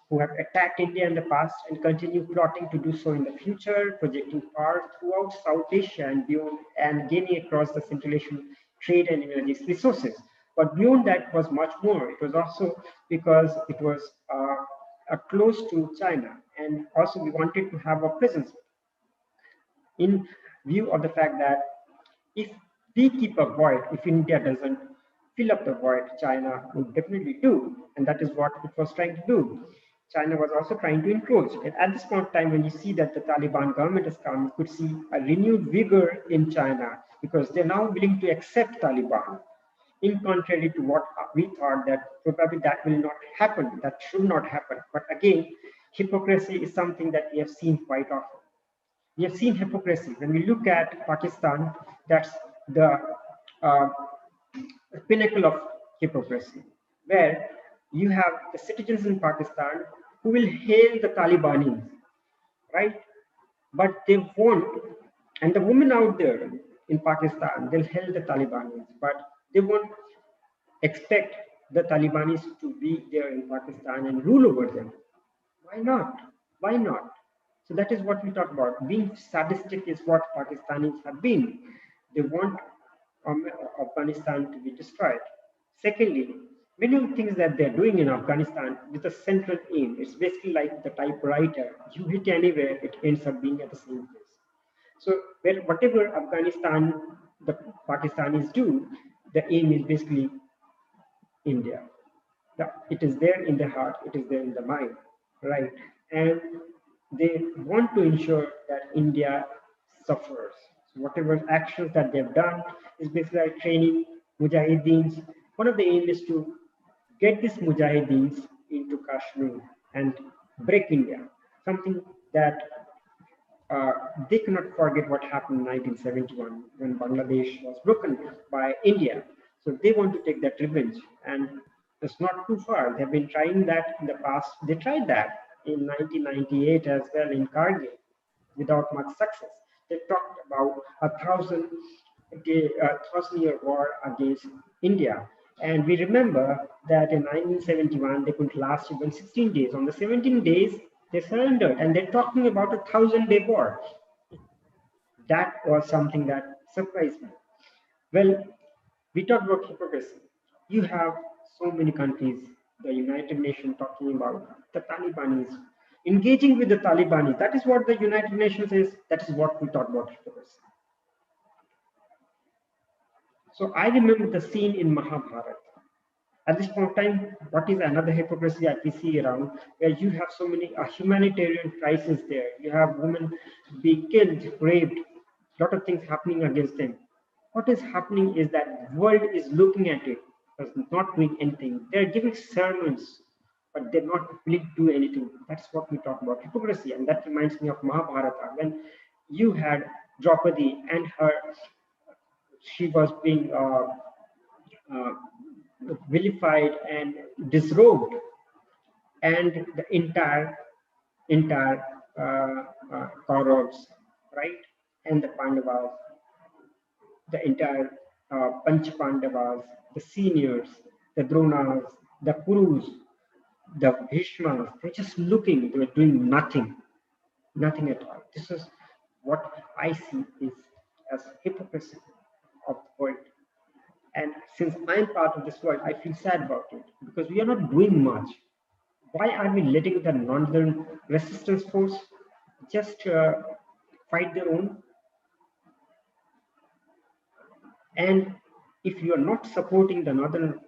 who have attacked India in the past and continue plotting to do so in the future, projecting power throughout South Asia and beyond, and gaining across the Central Asian trade and energy resources. But beyond that was much more. It was also because it was close to China, and also we wanted to have a presence in view of the fact that if we keep a void, if India doesn't fill up the void, China would definitely do, and that is what it was trying to do. China was also trying to encroach. And at this point in time, when you see that the Taliban government has come, you could see a renewed vigor in China, because they're now willing to accept Taliban, in contrary to what we thought that probably that will not happen, that should not happen. But again, hypocrisy is something that we have seen quite often. We have seen hypocrisy. When we look at Pakistan, that's the pinnacle of hypocrisy, where you have the citizens in Pakistan who will hail the Talibanis, right? But they won't, and the women out there in Pakistan, they'll hail the Talibanis, but they won't expect the Talibanis to be there in Pakistan and rule over them. Why not? Why not? So that is what we talk about. Being sadistic is what Pakistanis have been. They want Afghanistan to be destroyed. Secondly, many of the things that they're doing in Afghanistan with a central aim, it's basically like the typewriter. You hit anywhere, it ends up being at the same place. So whatever the Pakistanis do, the aim is basically India. It is there in the heart, it is there in the mind, right? And they want to ensure that India suffers. So whatever actions that they've done is basically like training Mujahideens. One of the aims is to get these Mujahideens into Kashmir and break India, something that they cannot forget what happened in 1971 when Bangladesh was broken by India. So they want to take that revenge, and it's not too far. They've been trying that in the past. They tried that in 1998 as well in Kargil without much success. They talked about a 1,000-year war against India. And we remember that in 1971, they could last even 16 days. On the 17 days, they surrendered, and they're talking about a 1,000-day war. That was something that surprised me. Well, we talked about hypocrisy. You have so many countries, the United Nations talking about the Talibanis, engaging with the Talibanis. That is what the United Nations is. That is what we talk about hypocrisy. So I remember the scene in Mahabharata. At this point of time, what is another hypocrisy that we see around, where you have so many humanitarian crises there. You have women being killed, raped, a lot of things happening against them. What is happening is that the world is looking at it, but not doing anything. They're giving sermons, but they're not willing to do anything. That's what we talk about, hypocrisy. And that reminds me of Mahabharata, when you had Draupadi and she was being vilified and disrobed, and the entire Kauravs, right, and the Pandavas, the entire Panch Pandavas, the seniors, the Dronas, the Kurus, the Bhishmas, they're just looking, they were doing nothing at all. This is what I see is as hypocrisy of the world. And since I'm part of this world, I feel sad about it because we are not doing much. Why are we letting the Northern Resistance Force just fight their own? And if you are not supporting the Northern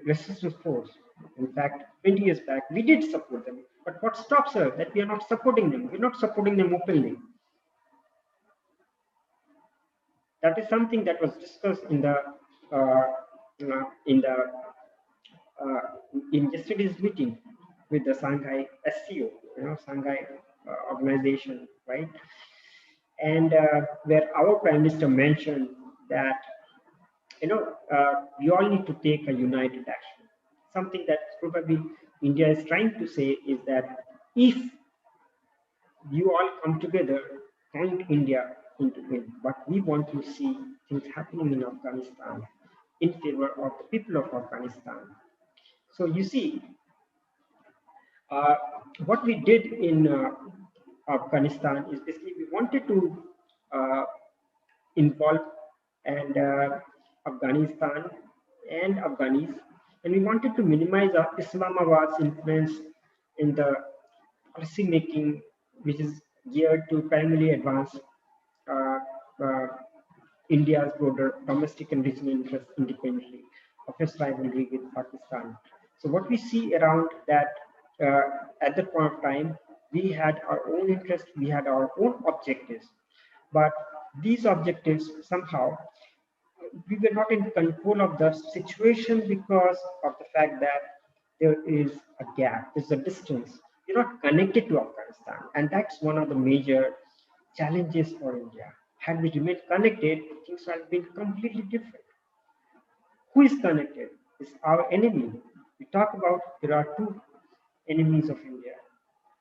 Resistance Force, in fact, 20 years back, we did support them. But what stops us that we are not supporting them? We're not supporting them openly. That is something that was discussed in yesterday's meeting with the Shanghai SCO, Shanghai organization, right? And where our Prime Minister mentioned that, we all need to take a united action. Something that probably India is trying to say is that if you all come together, count India into win. But we want to see things happening in Afghanistan in favor of the people of Afghanistan. So you see, what we did in Afghanistan is basically we wanted to involve and Afghanistan and Afghanis, and we wanted to minimize Islamabad's influence in the policy making, which is geared to primarily advance India's broader domestic and regional interests independently of its rivalry with Pakistan. So what we see around that at that point of time, we had our own interests, we had our own objectives, but these objectives somehow we were not in control of the situation because of the fact that there is a gap, there's a distance. You're not connected to Afghanistan, and that's one of the major challenges for India. Had we remained connected, things would have been completely different. Who is connected? Is our enemy. We talk about there are two enemies of India.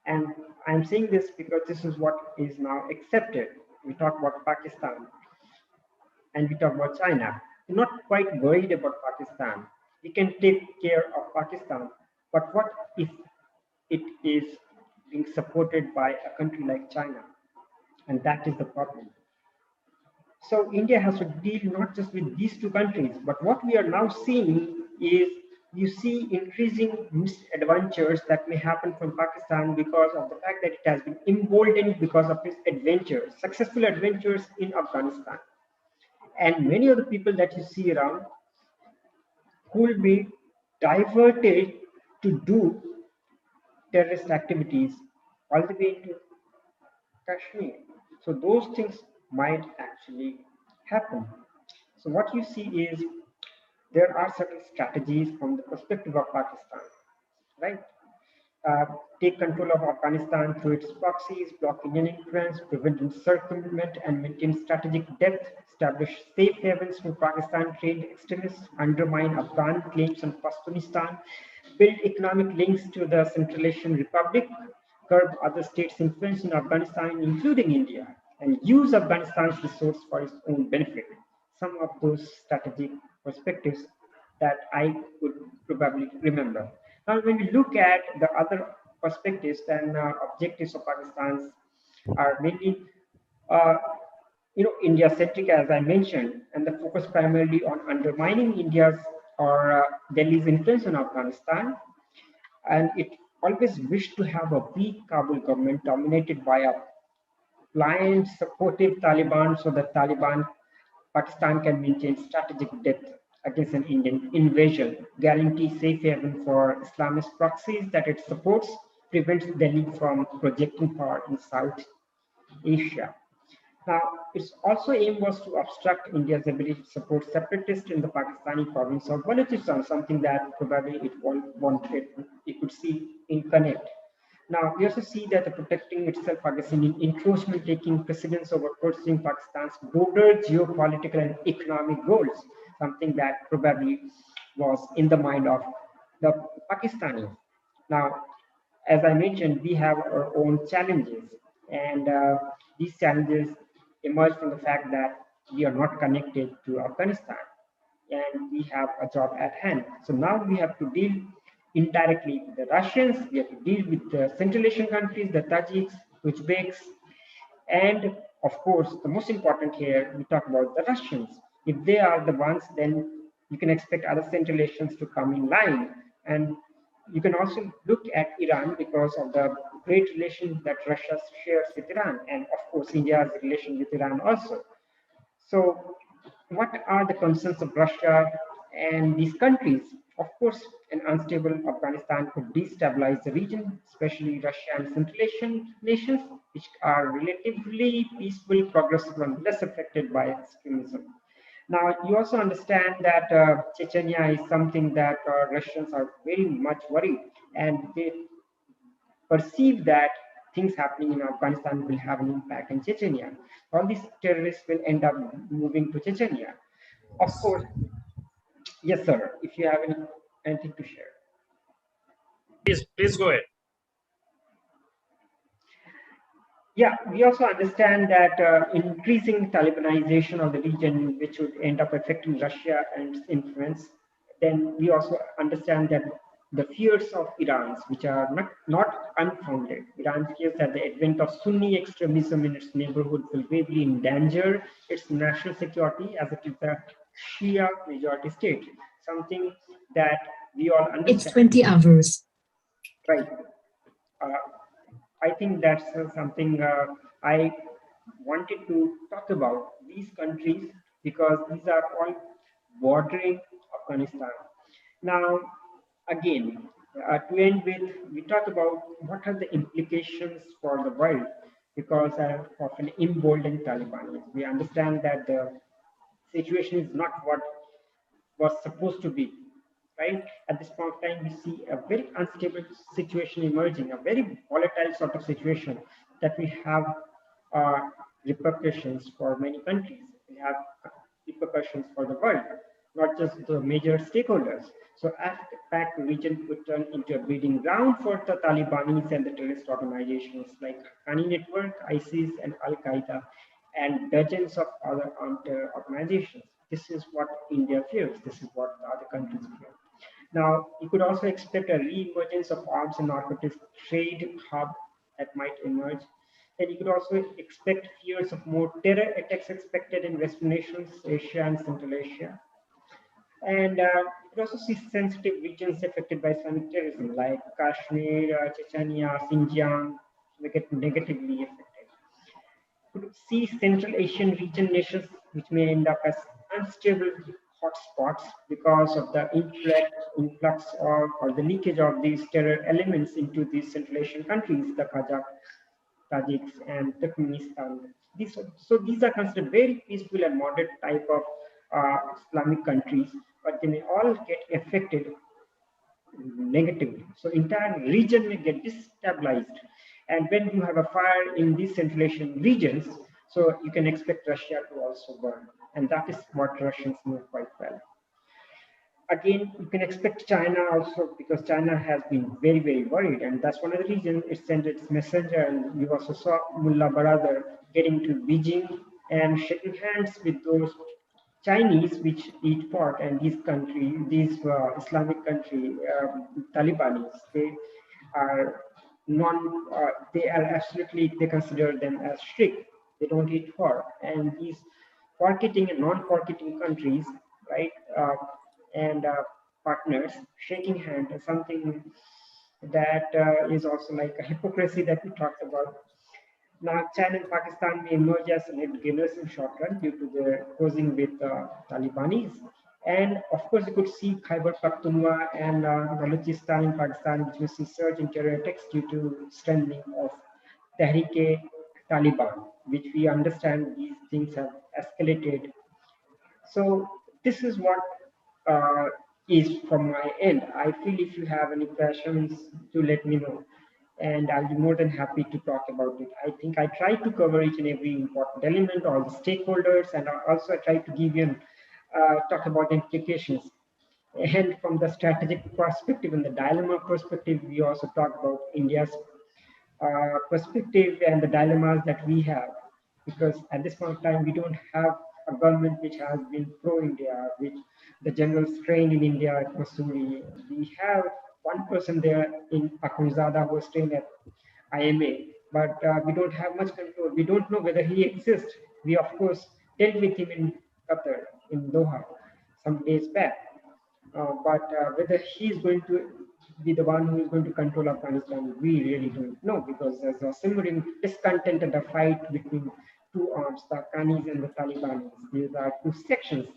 And I'm saying this because this is what is now accepted. We talk about Pakistan and we talk about China. We're not quite worried about Pakistan. we can take care of Pakistan. But what if it is being supported by a country like China? And that is the problem. So India has to deal not just with these two countries, but what we are now seeing is you see increasing misadventures that may happen from Pakistan because of the fact that it has been emboldened because of its adventures, successful adventures in Afghanistan. And many of the people that you see around who will be diverted to do terrorist activities all the way to Kashmir. So those things might actually happen. So what you see is there are certain strategies from the perspective of Pakistan, right? Take control of Afghanistan through its proxies, block Indian influence, prevent encirclement and maintain strategic depth, establish safe havens for Pakistan-trained extremists, undermine Afghan claims on Pashtunistan, build economic links to the Central Asian Republic, curb other states' influence in Afghanistan, including India, and use Afghanistan's resource for its own benefit. Some of those strategic perspectives that I would probably remember. Now, when we look at the other perspectives, then objectives of Pakistan's are mainly, India-centric, as I mentioned, and the focus primarily on undermining India's or Delhi's influence in Afghanistan. And it always wished to have a weak Kabul government dominated by a pliant, supportive Taliban so that Pakistan can maintain strategic depth against an Indian invasion, guarantee safe haven for Islamist proxies that it supports, prevents Delhi from projecting power in South Asia. Now, its also aim was to obstruct India's ability to support separatists in the Pakistani province of Balochistan, something that probably it wanted, you could see in Connect. Now, we also see that the protecting itself against Indian encroachment taking precedence over pursuing Pakistan's broader geopolitical and economic goals, something that probably was in the mind of the Pakistanis. Now, as I mentioned, we have our own challenges, and these challenges emerge from the fact that we are not connected to Afghanistan and we have a job at hand. So now we have to deal indirectly with the Russians, we have to deal with the Central Asian countries, the Tajiks, Uzbeks, and of course, the most important here, we talk about the Russians. If they are the ones, then you can expect other Central Asians to come in line. And you can also look at Iran because of the great relation that Russia shares with Iran, and of course, India's relation with Iran also. So, what are the concerns of Russia and these countries? Of course, an unstable Afghanistan could destabilize the region, especially Russia and Central Asian nations, which are relatively peaceful, progressive, and less affected by extremism. Now, you also understand that Chechnya is something that Russians are very much worried, and they perceive that things happening in Afghanistan will have an impact in Chechnya. All these terrorists will end up moving to Chechnya. Of course, yes, sir. If you have anything to share. Please go ahead. Yeah, we also understand that increasing Talibanization of the region, which would end up affecting Russia and its influence. Then we also understand that the fears of Iran, which are not unfounded. Iran fears that the advent of Sunni extremism in its neighborhood will gravely endanger its national security, as it is a Shia majority state. Something that we all understand. It's 20 hours. Right. I think that's something I wanted to talk about these countries because these are all bordering Afghanistan. Now, again, to end with, we talk about what are the implications for the world because of an emboldened Taliban. We understand that the situation is not what was supposed to be, right? At this point of time, we see a very unstable situation emerging, a very volatile sort of situation that we have repercussions for many countries. We have repercussions for the world, not just the major stakeholders. So as the fact, the region could turn into a breeding ground for the Talibanis and the terrorist organizations like Haqqani Network, ISIS, and Al-Qaeda, and dozens of other armed organizations. This is what India fears. This is what the other countries fear. Now, you could also expect a re-emergence of arms and narcotics trade hub that might emerge. And you could also expect fears of more terror attacks expected in Western nations, Asia and Central Asia. And you could also see sensitive regions affected by Islamic terrorism, like Kashmir, Chechnya, Xinjiang, may get negatively affected. Could see Central Asian region nations which may end up as unstable hotspots because of the influx or the leakage of these terror elements into these Central Asian countries, the Kazakh, Tajiks, and Turkmenistan. These are considered very peaceful and moderate type of Islamic countries, but they may all get affected negatively. So entire region may get destabilized. And when you have a fire in these Central Asian regions, so you can expect Russia to also burn. And that is what Russians know quite well. Again, you can expect China also, because China has been very, very worried. And that's one of the reasons it sent its messenger. And you also saw Mullah Baradar getting to Beijing and shaking hands with those Chinese which eat pork, and these Islamic country, Talibanis, they are they are absolutely, they consider them as strict. They don't eat pork, and these pork eating and non-pork eating countries, right, and partners shaking hand is something that is also like a hypocrisy that we talked about. Now, China and Pakistan may emerge as net gainers in short run due to their closing with Talibanis. And of course, you could see Khyber Pakhtunkhwa and Balochistan in Pakistan, which will see surge in terror attacks due to strengthening of Tehrik-e-Taliban, which we understand these things have escalated. So this is what uh, is from my end. I feel if you have any questions, to let me know, and I'll be more than happy to talk about it. I think I try to cover each and every important element, all the stakeholders, and also I try to give you talk about implications. And from the strategic perspective and the dilemma perspective, we also talk about India's perspective and the dilemmas that we have. Because at this point of time, we don't have a government which has been pro-India, which the general strain in India at Masuri. We have one person there in Akhundzada who was trained at IMA, but we don't have much control. We don't know whether he exists. We, of course, dealt with him in Qatar, in Doha, some days back. But whether he is going to be the one who is going to control Afghanistan, we really don't know, because there's a simmering discontent and a fight between two arms, the Afghanis and the Taliban. These are two sections,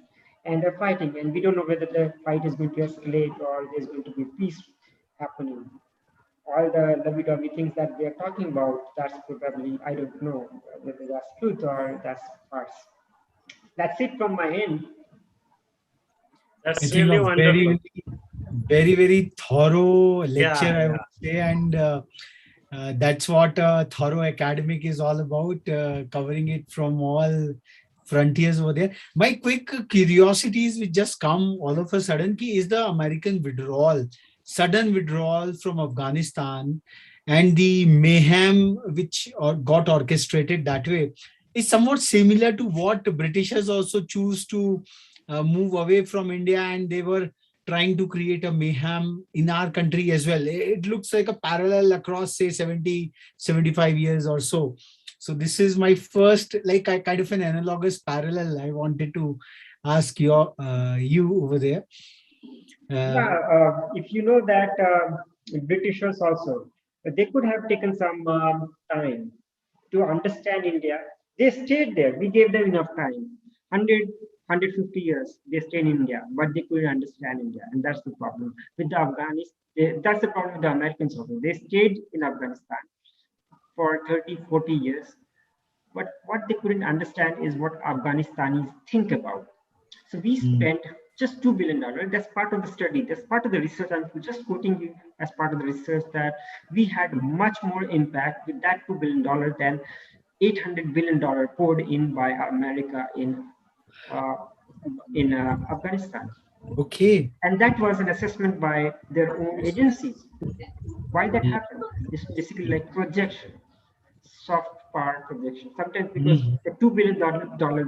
and they're fighting, and we don't know whether the fight is going to escalate or there's going to be peace happening. All the lovey-dovey things that they're talking about, that's probably, I don't know whether that's truth or that's farce. That's it from my end. That's I think really a wonderful. very thorough lecture, Yeah, I would say, and that's what thorough academic is all about, covering it from all frontiers over there. My quick curiosities which just come all of a sudden is the American withdrawal, sudden withdrawal from Afghanistan, and the mayhem which got orchestrated that way is somewhat similar to what Britishers also choose to move away from India, and they were trying to create a mayhem in our country as well. It looks like a parallel across, say, 70, 75 years or so. So this is my first, like, a kind of an analogous parallel I wanted to ask you over there. If you know that Britishers also, they could have taken some time to understand India. They stayed there. We gave them enough time. 150 years they stayed in India, but they couldn't understand India. And that's the problem. With the Afghanis, that's the problem with the Americans also. They stayed in Afghanistan for 30, 40 years. But what they couldn't understand is what Afghanistanis think about. So we spent just $2 billion. That's part of the study. That's part of the research. I'm just quoting you as part of the research that we had much more impact with that $2 billion than $800 billion poured in by America in Afghanistan. Okay. And that was an assessment by their own agencies. Why that happened? It's basically like projection, soft power projection. Sometimes because the $2 billion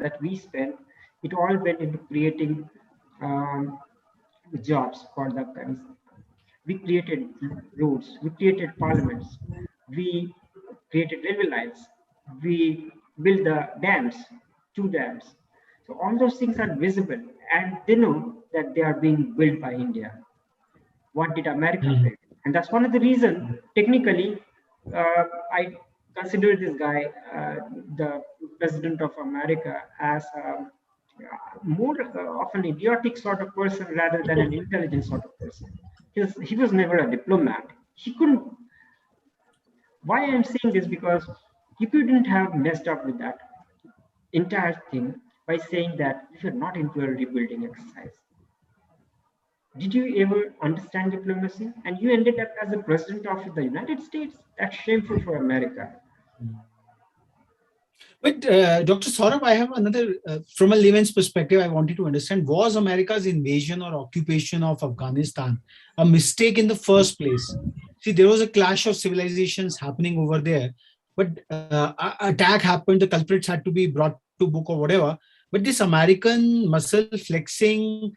that we spent, it all went into creating jobs for the Afghanistan. We created roads, we created parliaments, we created railway lines, we built the dams, 2 dams. So all those things are visible and they know that they are being built by India. What did America build? And that's one of the reasons, technically, I consider this guy, the president of America, as more of an idiotic sort of person rather than an intelligent sort of person. He was never a diplomat. He couldn't. Why I'm saying this, because he couldn't have messed up with that entire thing by saying that if you're not into a rebuilding exercise. Did you ever understand diplomacy? And you ended up as the president of the United States? That's shameful for America. But Dr. Saurabh, I have another, from a layman's perspective, I wanted to understand, was America's invasion or occupation of Afghanistan a mistake in the first place? See, there was a clash of civilizations happening over there, but attack happened, the culprits had to be brought to book or whatever. But this American muscle flexing,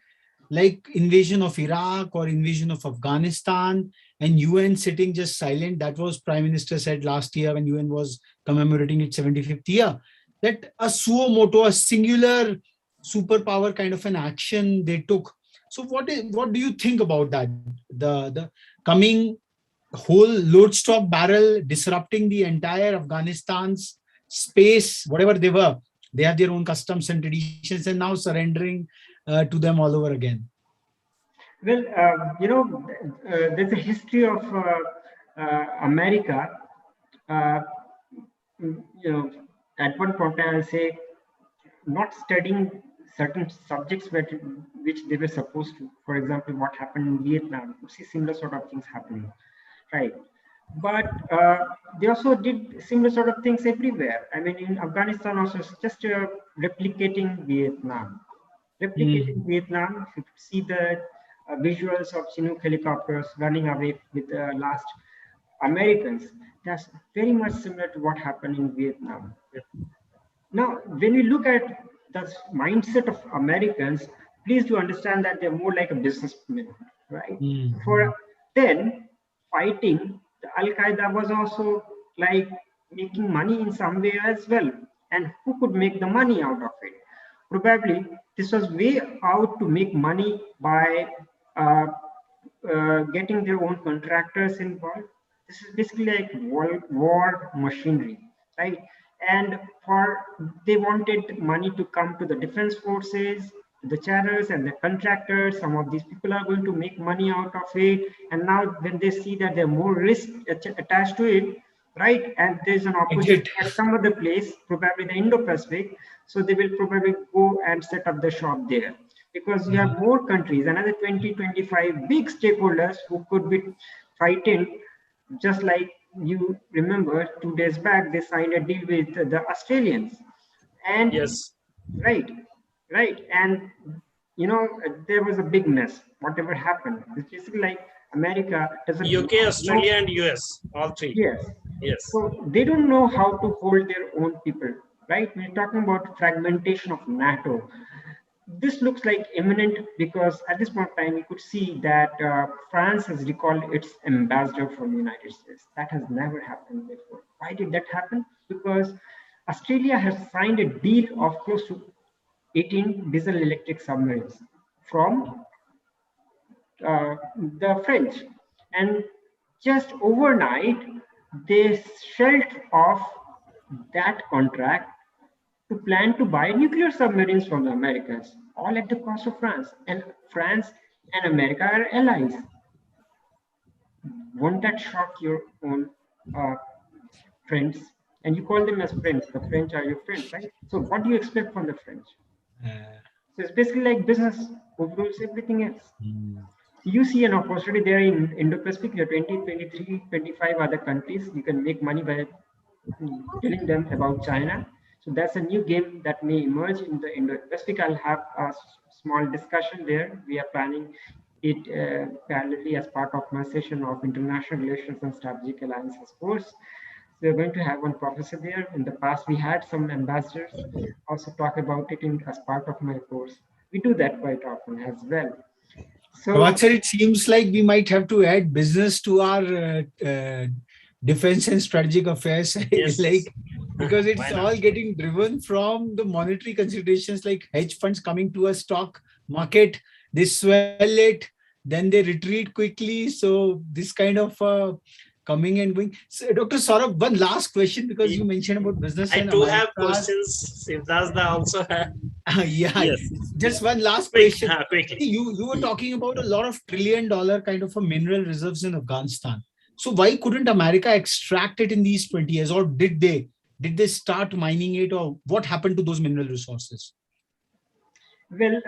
like invasion of Iraq or invasion of Afghanistan, and UN sitting just silent. That was Prime Minister said last year when UN was commemorating its 75th year, that a suo moto, a singular superpower kind of an action they took. So what do you think about that? The coming whole load stock barrel disrupting the entire Afghanistan's space, whatever they were. They have their own customs and traditions and now surrendering to them all over again. Well, there's a history of America. At one point I'll say, not studying certain subjects which they were supposed to. For example, what happened in Vietnam. You see similar sort of things happening, right? But they also did similar sort of things everywhere. I mean, in Afghanistan also, just replicating Vietnam. Vietnam, if you see the visuals of Chinook helicopters running away with the last Americans, that's very much similar to what happened in Vietnam. Now, when we look at the mindset of Americans, please do understand that they're more like a businessman, right? For then, fighting the Al-Qaeda was also like making money in some way as well. And who could make the money out of it? Probably this was way out to make money by getting their own contractors involved. This is basically like war machinery, right? And they wanted money to come to the defense forces, the charters and the contractors. Some of these people are going to make money out of it. And now when they see that there are more risks attached to it, right? And there's an opportunity at some other place, probably the Indo-Pacific. So they will probably go and set up the shop there. Because you have more countries, another 20, 25 big stakeholders who could be frightened, just like you remember 2 days back, they signed a deal with the Australians. And yes, right. And, there was a big mess, whatever happened. It's basically like America doesn't UK, Australia, and US, all three. Yes. So they don't know how to hold their own people, right? We're talking about fragmentation of NATO. This looks like imminent because at this point in time, we could see that France has recalled its ambassador from the United States. That has never happened before. Why did that happen? Because Australia has signed a deal of close to 18 diesel electric submarines from the French. And just overnight, they shelled off that contract to plan to buy nuclear submarines from the Americans, all at the cost of France. And France and America are allies. Won't that shock your own friends? And you call them as friends. The French are your friends, right? So what do you expect from the French? So it's basically like business overrules everything else. You see an opportunity there in Indo-Pacific, there are 20, 23, 25 other countries. You can make money by telling them about China. So that's a new game that may emerge in the Indo-Pacific. I'll have a small discussion there. We are planning it parallelly as part of my session of International Relations and Strategic Alliances course. So we're going to have one professor there. In the past, we had some ambassadors also talk about it as part of my course. We do that quite often as well. So Sir, it seems like we might have to add business to our defense and strategic affairs, Yes, yes. like, because Why it's not? all getting driven from the monetary considerations, like hedge funds coming to a stock market, they swell it, then they retreat quickly. So this kind of coming and going. So, Dr. Saurabh, one last question, because you mentioned about business I and do have America's. questions. If that's the also have. Yeah, Yes. just one last Quick, question. quickly. You were talking about a lot of $1 trillion kind of a mineral reserves in Afghanistan. So why couldn't America extract it in these 20 years, or did they start mining it, or what happened to those mineral resources? well,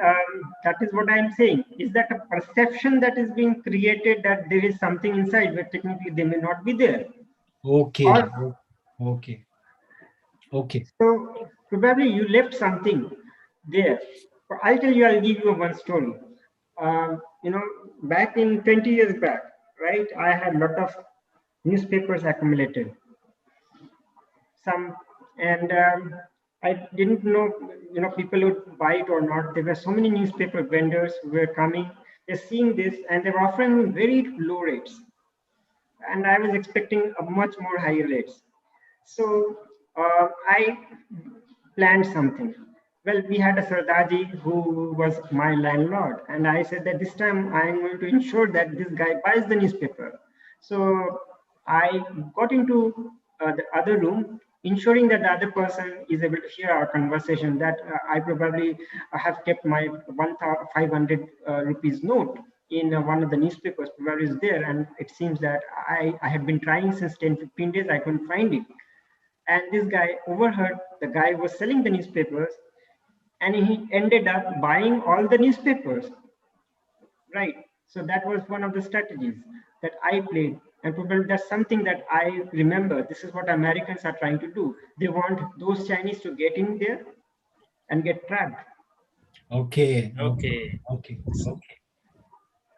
that is what I'm saying. Is that a perception that is being created that there is something inside, where technically they may not be there? Okay, Or okay, okay. so probably you left something there. I'll give you one story. You know, back in 20 years back, right? I had a lot of newspapers accumulated. Some, and I didn't know, people would buy it or not. There were so many newspaper vendors who were coming. They're seeing this, and they were offering me very low rates, and I was expecting a much more higher rates. So I planned something. Well, we had a Sardaji who was my landlord, and I said that this time I am going to ensure that this guy buys the newspaper. So I got into the other room, ensuring that the other person is able to hear our conversation. That I probably have kept my 1,500 rupees note in one of the newspapers, probably is there, and it seems that I had been trying since 10-15 days. I couldn't find it, and this guy overheard the guy was selling the newspapers, and he ended up buying all the newspapers, right? So that was one of the strategies that I played, and probably that's something that I remember. This is what Americans are trying to do. They want those Chinese to get in there and get trapped. Okay, Okay. okay, okay.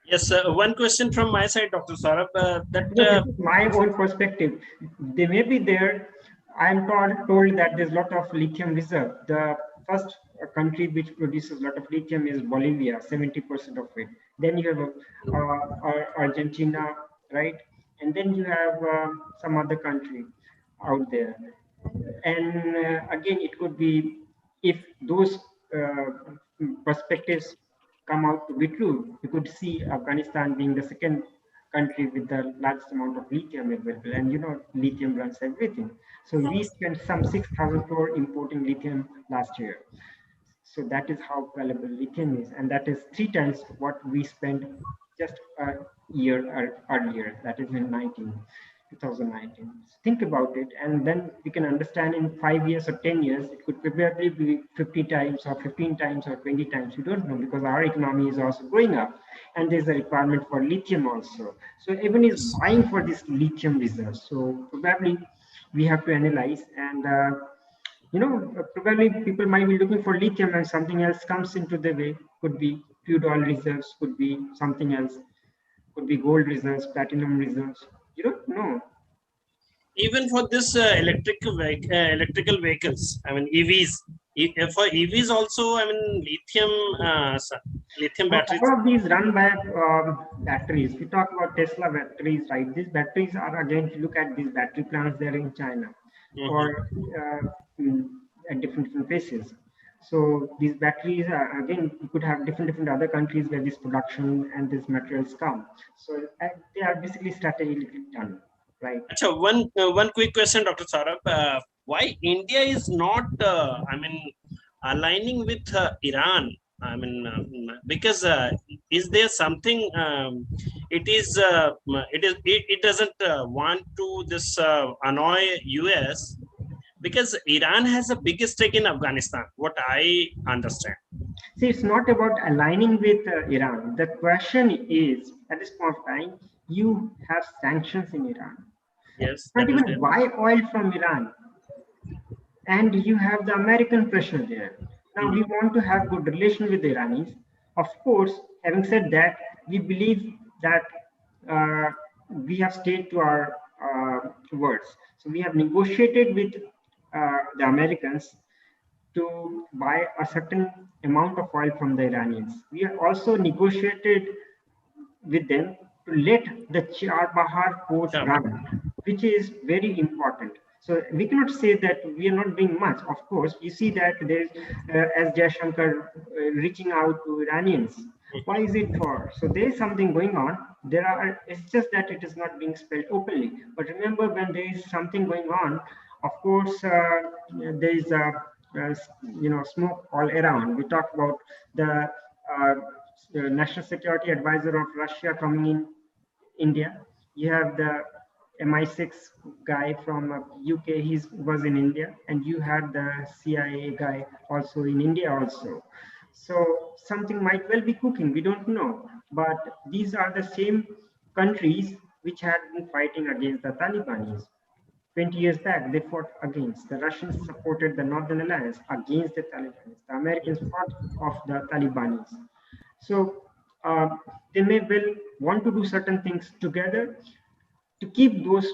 Yes, one question from my side, Dr. Saurabh. This is my own perspective. They may be there. I'm told that there's a lot of lithium reserve. The first country which produces a lot of lithium is Bolivia, 70% of it. Then you have Argentina, right? And then you have some other country out there. And again, it could be, if those perspectives come out to be true, you could see Afghanistan being the second country with the largest amount of lithium available. And lithium runs everything. So we spent some 6,000 crore importing lithium last year. So that is how valuable lithium is. And that is 3 times what we spent just a year earlier, that is in 2019. Think about it, and then we can understand in 5 years or 10 years, it could probably be 50 times or 15 times or 20 times. We don't know, because our economy is also growing up, and there's a requirement for lithium also. So everyone is buying for this lithium reserves. So probably we have to analyze, and probably people might be looking for lithium, and something else comes into the way. Could be crude oil reserves, could be something else, could be gold reserves, platinum reserves. You don't know. even for this electrical vehicles, I mean EVs. For EVs also, I mean lithium batteries. All of these run by batteries. We talk about Tesla batteries, right? These batteries are, again, if you look at these battery plants, they're in China or at different places. So these batteries are, again, you could have different other countries where this production and these materials come. So they are basically strategically done, right? So one quick question, Dr. Saurabh. Why India is not, aligning with Iran? I mean, because is there something? It doesn't want to this annoy US, because Iran has a biggest stake in Afghanistan. What I understand. See, it's not about aligning with Iran. The question is, at this point of time, you have sanctions in Iran. Yes, Not even buy oil from Iran, and you have the American pressure there. Now we want to have good relation with the Iranis. Of course, having said that, we believe that we have stayed to our words. So we have negotiated with the Americans to buy a certain amount of oil from the Iranians. We have also negotiated with them to let the Charbahar port run, which is very important. So we cannot say that we are not doing much. Of course, you see that there's, as Jaishankar, reaching out to Iranians. Why is it for? So there is something going on. It's just that it is not being spelled openly. But remember, when there is something going on, of course, there is smoke all around. We talk about the National Security Advisor of Russia coming in India. You have the MI6 guy from UK, he was in India, and you have the CIA guy also in India also. So something might well be cooking, we don't know. But these are the same countries which had been fighting against the Talibanis. 20 years back, they fought against. The Russians supported the Northern Alliance against the Talibanis. The Americans fought off the Talibanis. So they may well want to do certain things together to keep those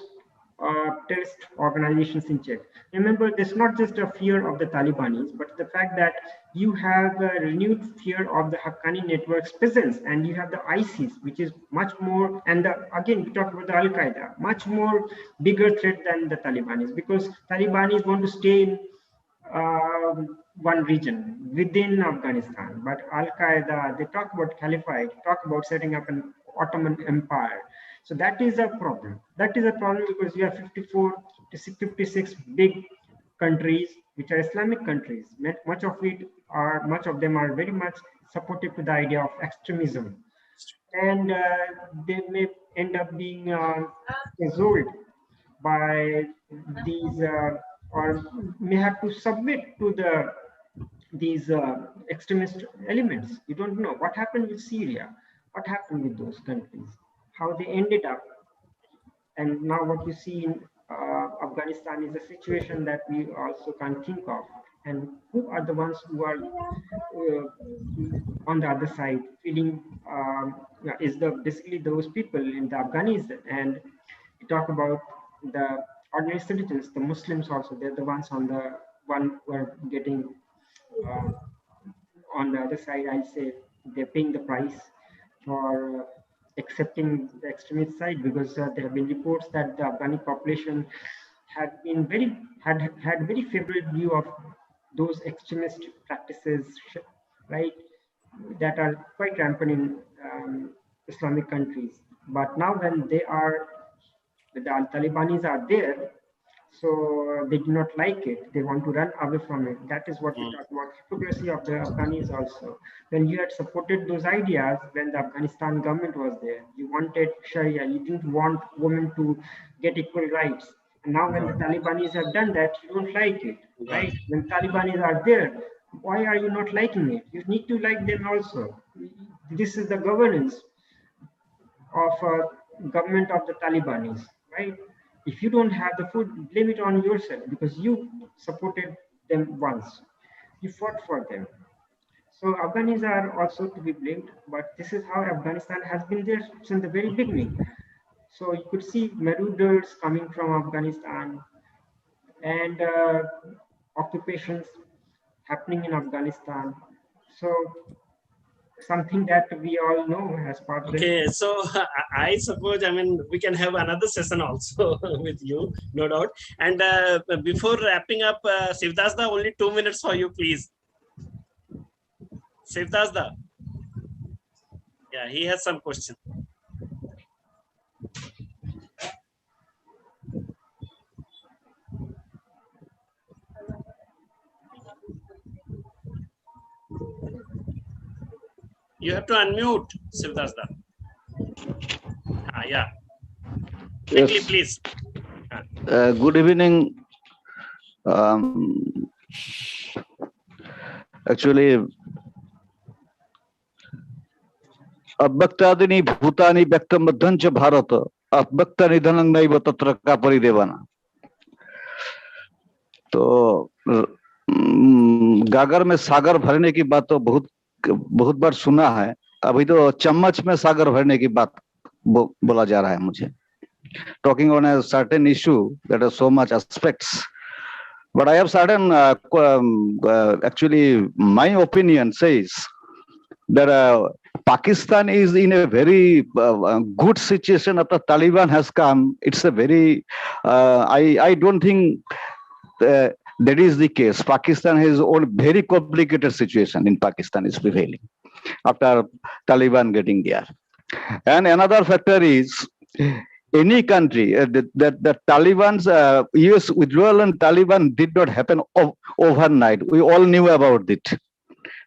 terrorist organizations in check. Remember, there's not just a fear of the Talibanis, but the fact that you have a renewed fear of the Haqqani network's presence, and you have the ISIS, which is much more, and again, we talk about the Al-Qaeda, much more bigger threat than the Talibanis, because Talibanis want to stay in one region within Afghanistan, but Al-Qaeda, they talk about caliphate, talk about setting up an Ottoman Empire. So that is a problem. That is a problem because you have 54 to 56 big countries, which are Islamic countries. Much of them are very much supportive to the idea of extremism. And they may end up being cajoled by these, or may have to submit to these extremist elements. You don't know what happened with Syria, what happened with those countries, how they ended up. And now what you see in Afghanistan is a situation that we also can't think of. And who are the ones who are on the other side feeling, basically those people in the Afghanis. And we talk about the ordinary citizens, the Muslims also, they're the ones who are getting on the other side. I say they're paying the price for accepting the extremist side, because there have been reports that the Afghani population had very favorable view of those extremist practices, right, that are quite rampant in Islamic countries. But now when the Talibanis are there, so they do not like it. They want to run away from it. That is what we talk about, hypocrisy of the Afghanis also. When you had supported those ideas, when the Afghanistan government was there, you wanted Sharia, you didn't want women to get equal rights. And now when the Talibanis have done that, you don't like it, right? When Talibanis are there, why are you not liking it? You need to like them also. This is the governance of government of the Talibanis, right? If you don't have the food, blame it on yourself, because you supported them once. You fought for them. So Afghanis are also to be blamed, but this is how Afghanistan has been there since the very beginning. So you could see marauders coming from Afghanistan and occupations happening in Afghanistan. So something that we all know as part of Okay, so I suppose, we can have another session also with you, no doubt. And before wrapping up, Shivdasda, only 2 minutes for you, please. Shivdasda. Yeah, he has some question. You have to unmute, Shivdasda. Yeah. Quickly, yes. Please. Good evening. Actually, अव्यक्तादिनी भूतानि व्यक्तमध्यंच भारत अव्यक्त निधनं नैव तत्र का परिदेवना. तो गागर में सागर भरने की बात तो बहुत बार सुना है. अभी तो चम्मच में सागर भरने की बात बोला जा रहा है मुझे. Talking on a certain issue that has so much aspects, but I have certain actually my opinion says that Pakistan is in a very good situation after Taliban has come. It's a very, I don't think that is the case. Pakistan has a very complicated situation in Pakistan is prevailing after Taliban getting there. And another factor is any country that Taliban's US withdrawal and Taliban did not happen overnight. We all knew about it.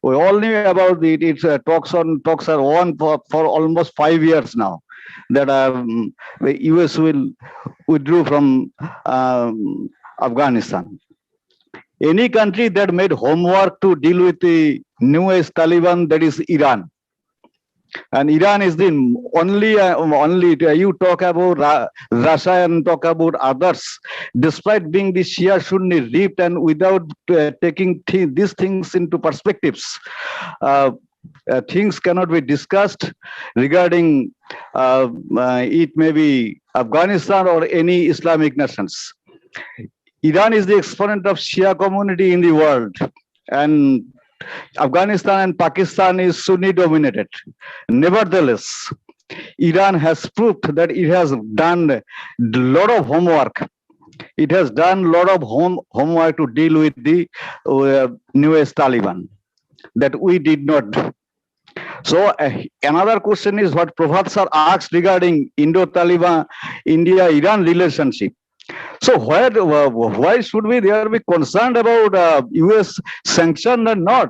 We all knew about it. It's talks are on for almost 5 years now that the US will withdraw from Afghanistan. Any country that made homework to deal with the newest Taliban, that is Iran. And Iran is the only you talk about Russia and talk about others, despite being the Shia Sunni ripped and without taking these things into perspectives. Things cannot be discussed regarding it may be Afghanistan or any Islamic nations. Iran is the exponent of Shia community in the world, and Afghanistan and Pakistan is Sunni dominated. Nevertheless, Iran has proved that it has done a lot of homework. It has done a lot of homework to deal with the newest Taliban that we did not do. So another question is what Prabhat sir asked regarding Indo-Taliban, India-Iran relationship. So why should we there be concerned about US sanction or not?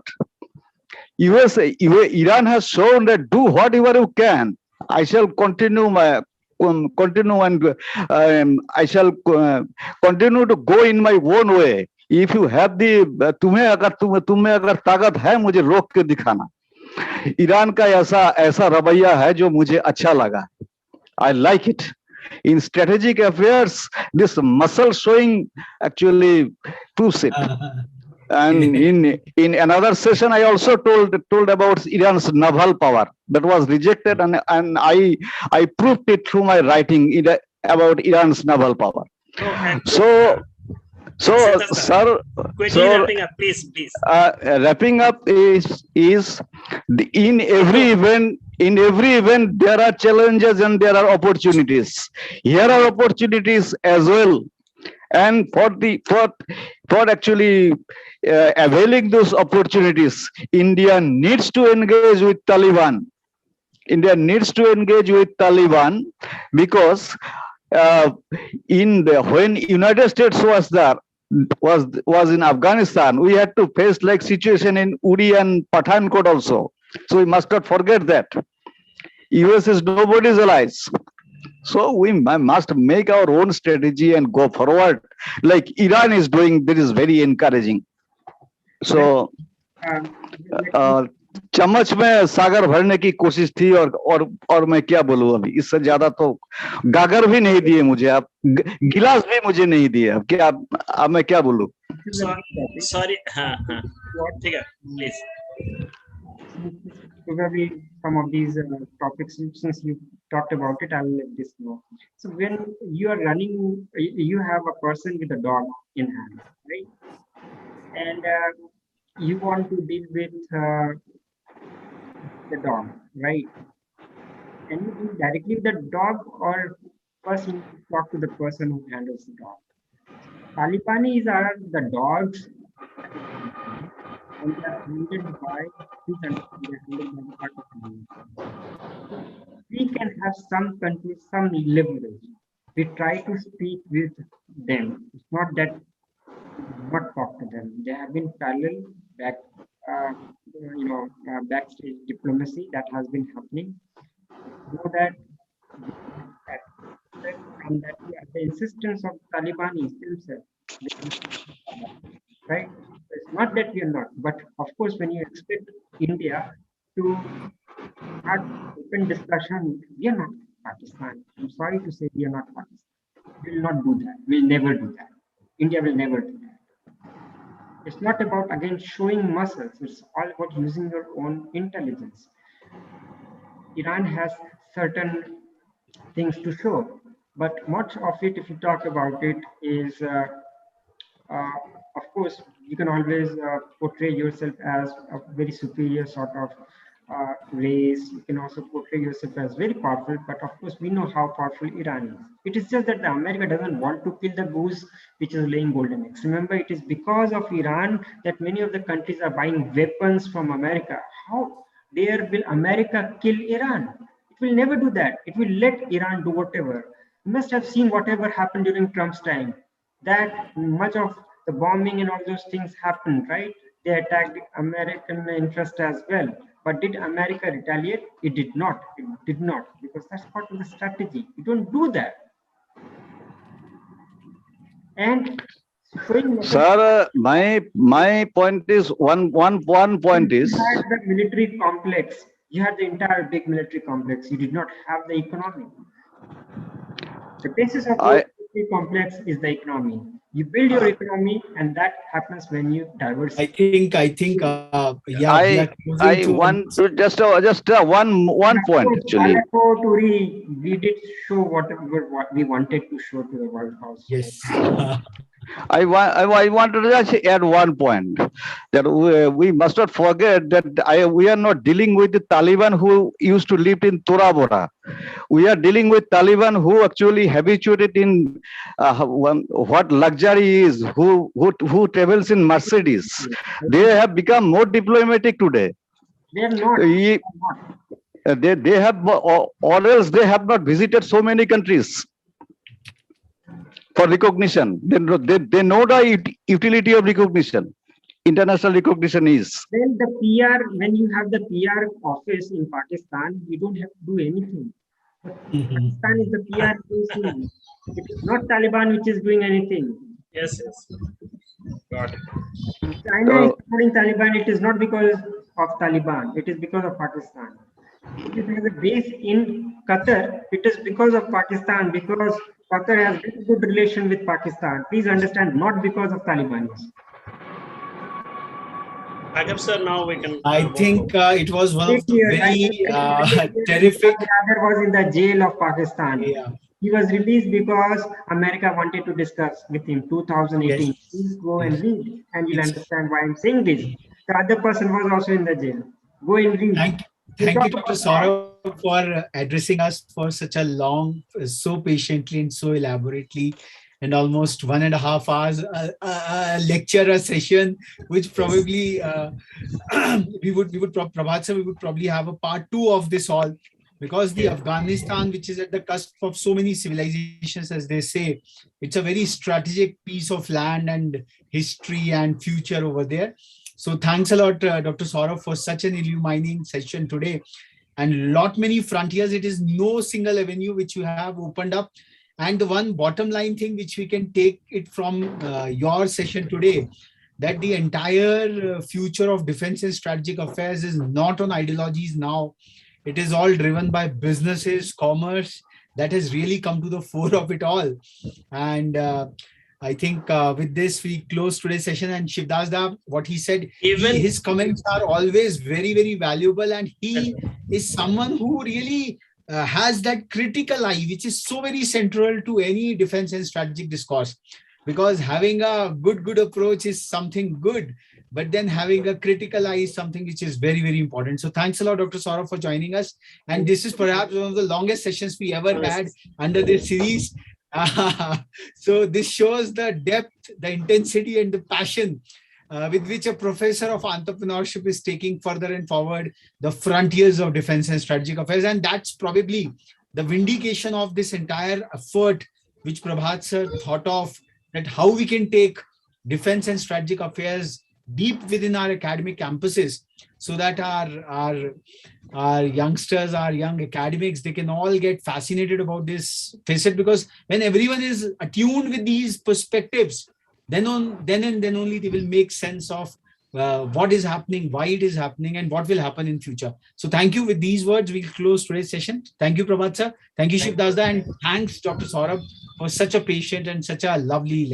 Iran has shown that do whatever you can. I shall continue and I shall continue to go in my own way. If you have the तुम्हें अगर ताकत है मुझे रोक के दिखाना. Iran का ऐसा रवैया है जो मुझे अच्छा लगा. I like it. In strategic affairs, this muscle showing actually proves it. And in another session, I also told about Iran's naval power that was rejected, and I proved it through my writing about Iran's naval power. So, sir, quickly wrapping up, please. Wrapping up is in every event there are challenges and there are opportunities. Here are opportunities as well, and for actually availing those opportunities, India needs to engage with Taliban. India needs to engage with Taliban because when United States was there, was in Afghanistan, we had to face like situation in Uri and Pathankot also. So we must not forget that. US is nobody's allies. So we must make our own strategy and go forward like Iran is doing. That is very encouraging. So चम्मच में सागर भरने की कोशिश थी और मैं क्या बोलूं अभी इससे ज्यादा तो गागर भी नहीं दिए मुझे आप गिलास भी मुझे नहीं दिए अब क्या अब मैं क्या बोलूं सॉरी हाँ ठीक है please probably some of these topics since you talked about it I'll let this go. So when you are running you have a person with a dog in hand, right? And you want to deal with the dog, right? Can you deal directly with the dog or first you talk to the person who handles the dog? Talibanis are the dogs and they are handled by the part of the we can have some control, some leverage. We try to speak with them. It's not that not talk to them. They have been parallel backstage diplomacy that has been happening. Know that and that at the insistence of Talibanis themselves, right? It's not that we are not, but of course, when you expect India to have open discussion, we are not Pakistan. I'm sorry to say we are not Pakistan. We will not do that. We'll never do that. India will never do that. It's not about, again, showing muscles. It's all about using your own intelligence. Iran has certain things to show, but much of it, if you talk about it, is, of course, you can always portray yourself as a very superior sort of race. You can also portray yourself as very powerful, but of course we know how powerful Iran is. It is just that the America doesn't want to kill the goose which is laying golden eggs. Remember, it is because of Iran that many of the countries are buying weapons from America. How dare will America kill Iran? It will never do that. It will let Iran do whatever. You must have seen whatever happened during Trump's time. That much of the bombing and all those things happened, right? They attacked American interest as well. But did America retaliate? It did not. It did not, because that's part of the strategy. You don't do that. And sir, my point is one point is, you had the military complex. You had the entire big military complex. You did not have the economy. The basis of the military complex is the economy. You build your economy, and that happens when you diversify. I think, yeah. I want to just one point actually. We did show what we wanted to show to the world also. Yes. I want to just add one point, that we must not forget that we are not dealing with the Taliban who used to live in Tora Bora. We are dealing with Taliban who actually habituated in what luxury is, who travels in Mercedes. They have become more diplomatic today. They are not. They have, or else they have not visited so many countries for recognition. They know the utility of recognition. International recognition is. Then the PR, when you have the PR office in Pakistan, you don't have to do anything. Pakistan is the PR agency. It is not Taliban which is doing anything. Yes. Got it. China is supporting Taliban. It is not because of Taliban. It is because of Pakistan. If it has a base in Qatar, it is because of Pakistan, because Qatar has very good relation with Pakistan. Please understand, not because of Taliban. Agam sir, now we can. I think it was one of the very terrific. The other was in the jail of Pakistan. Yeah. He was released because America wanted to discuss with him. 2018. Yes. Please go and read, and you'll understand why I'm saying this. The other person was also in the jail. Go and read. Thank you, Dr. Saurabh, for addressing us for such a long, so patiently and so elaborately, and almost 1.5 hours lecture, a session, which probably we would Prabhat sir, we would probably have a part 2 of this all, because the Afghanistan, which is at the cusp of so many civilizations, as they say, it's a very strategic piece of land and history and future over there. So thanks a lot, Dr. Saurabh, for such an illuminating session today. And many frontiers. It is no single avenue which you have opened up. And the one bottom line thing which we can take it from your session today, that the entire future of defense and strategic affairs is not on ideologies now. It is all driven by businesses, commerce. That has really come to the fore of it all. And I think with this, we close today's session. And Shivdas da, what he said, his comments are always very, very valuable. And he is someone who really has that critical eye, which is so very central to any defense and strategic discourse. Because having a good approach is something good, but then having a critical eye is something which is very, very important. So thanks a lot, Dr. Saurabh, for joining us. And this is perhaps one of the longest sessions we ever had under this series. So this shows the depth, the intensity, and the passion with which a professor of entrepreneurship is taking further and forward the frontiers of defense and strategic affairs. And that's probably the vindication of this entire effort which Prabhat sir thought of, that how we can take defense and strategic affairs deep within our academic campuses, so that our youngsters, our young academics, they can all get fascinated about this facet. Because when everyone is attuned with these perspectives, then and then only they will make sense of what is happening, why it is happening, and what will happen in future. So thank you. With these words, we'll close today's session. Thank you, Prabhat sir. Thank you, Shivdas da, and thanks, Dr. Saurabh, for such a patient and such a lovely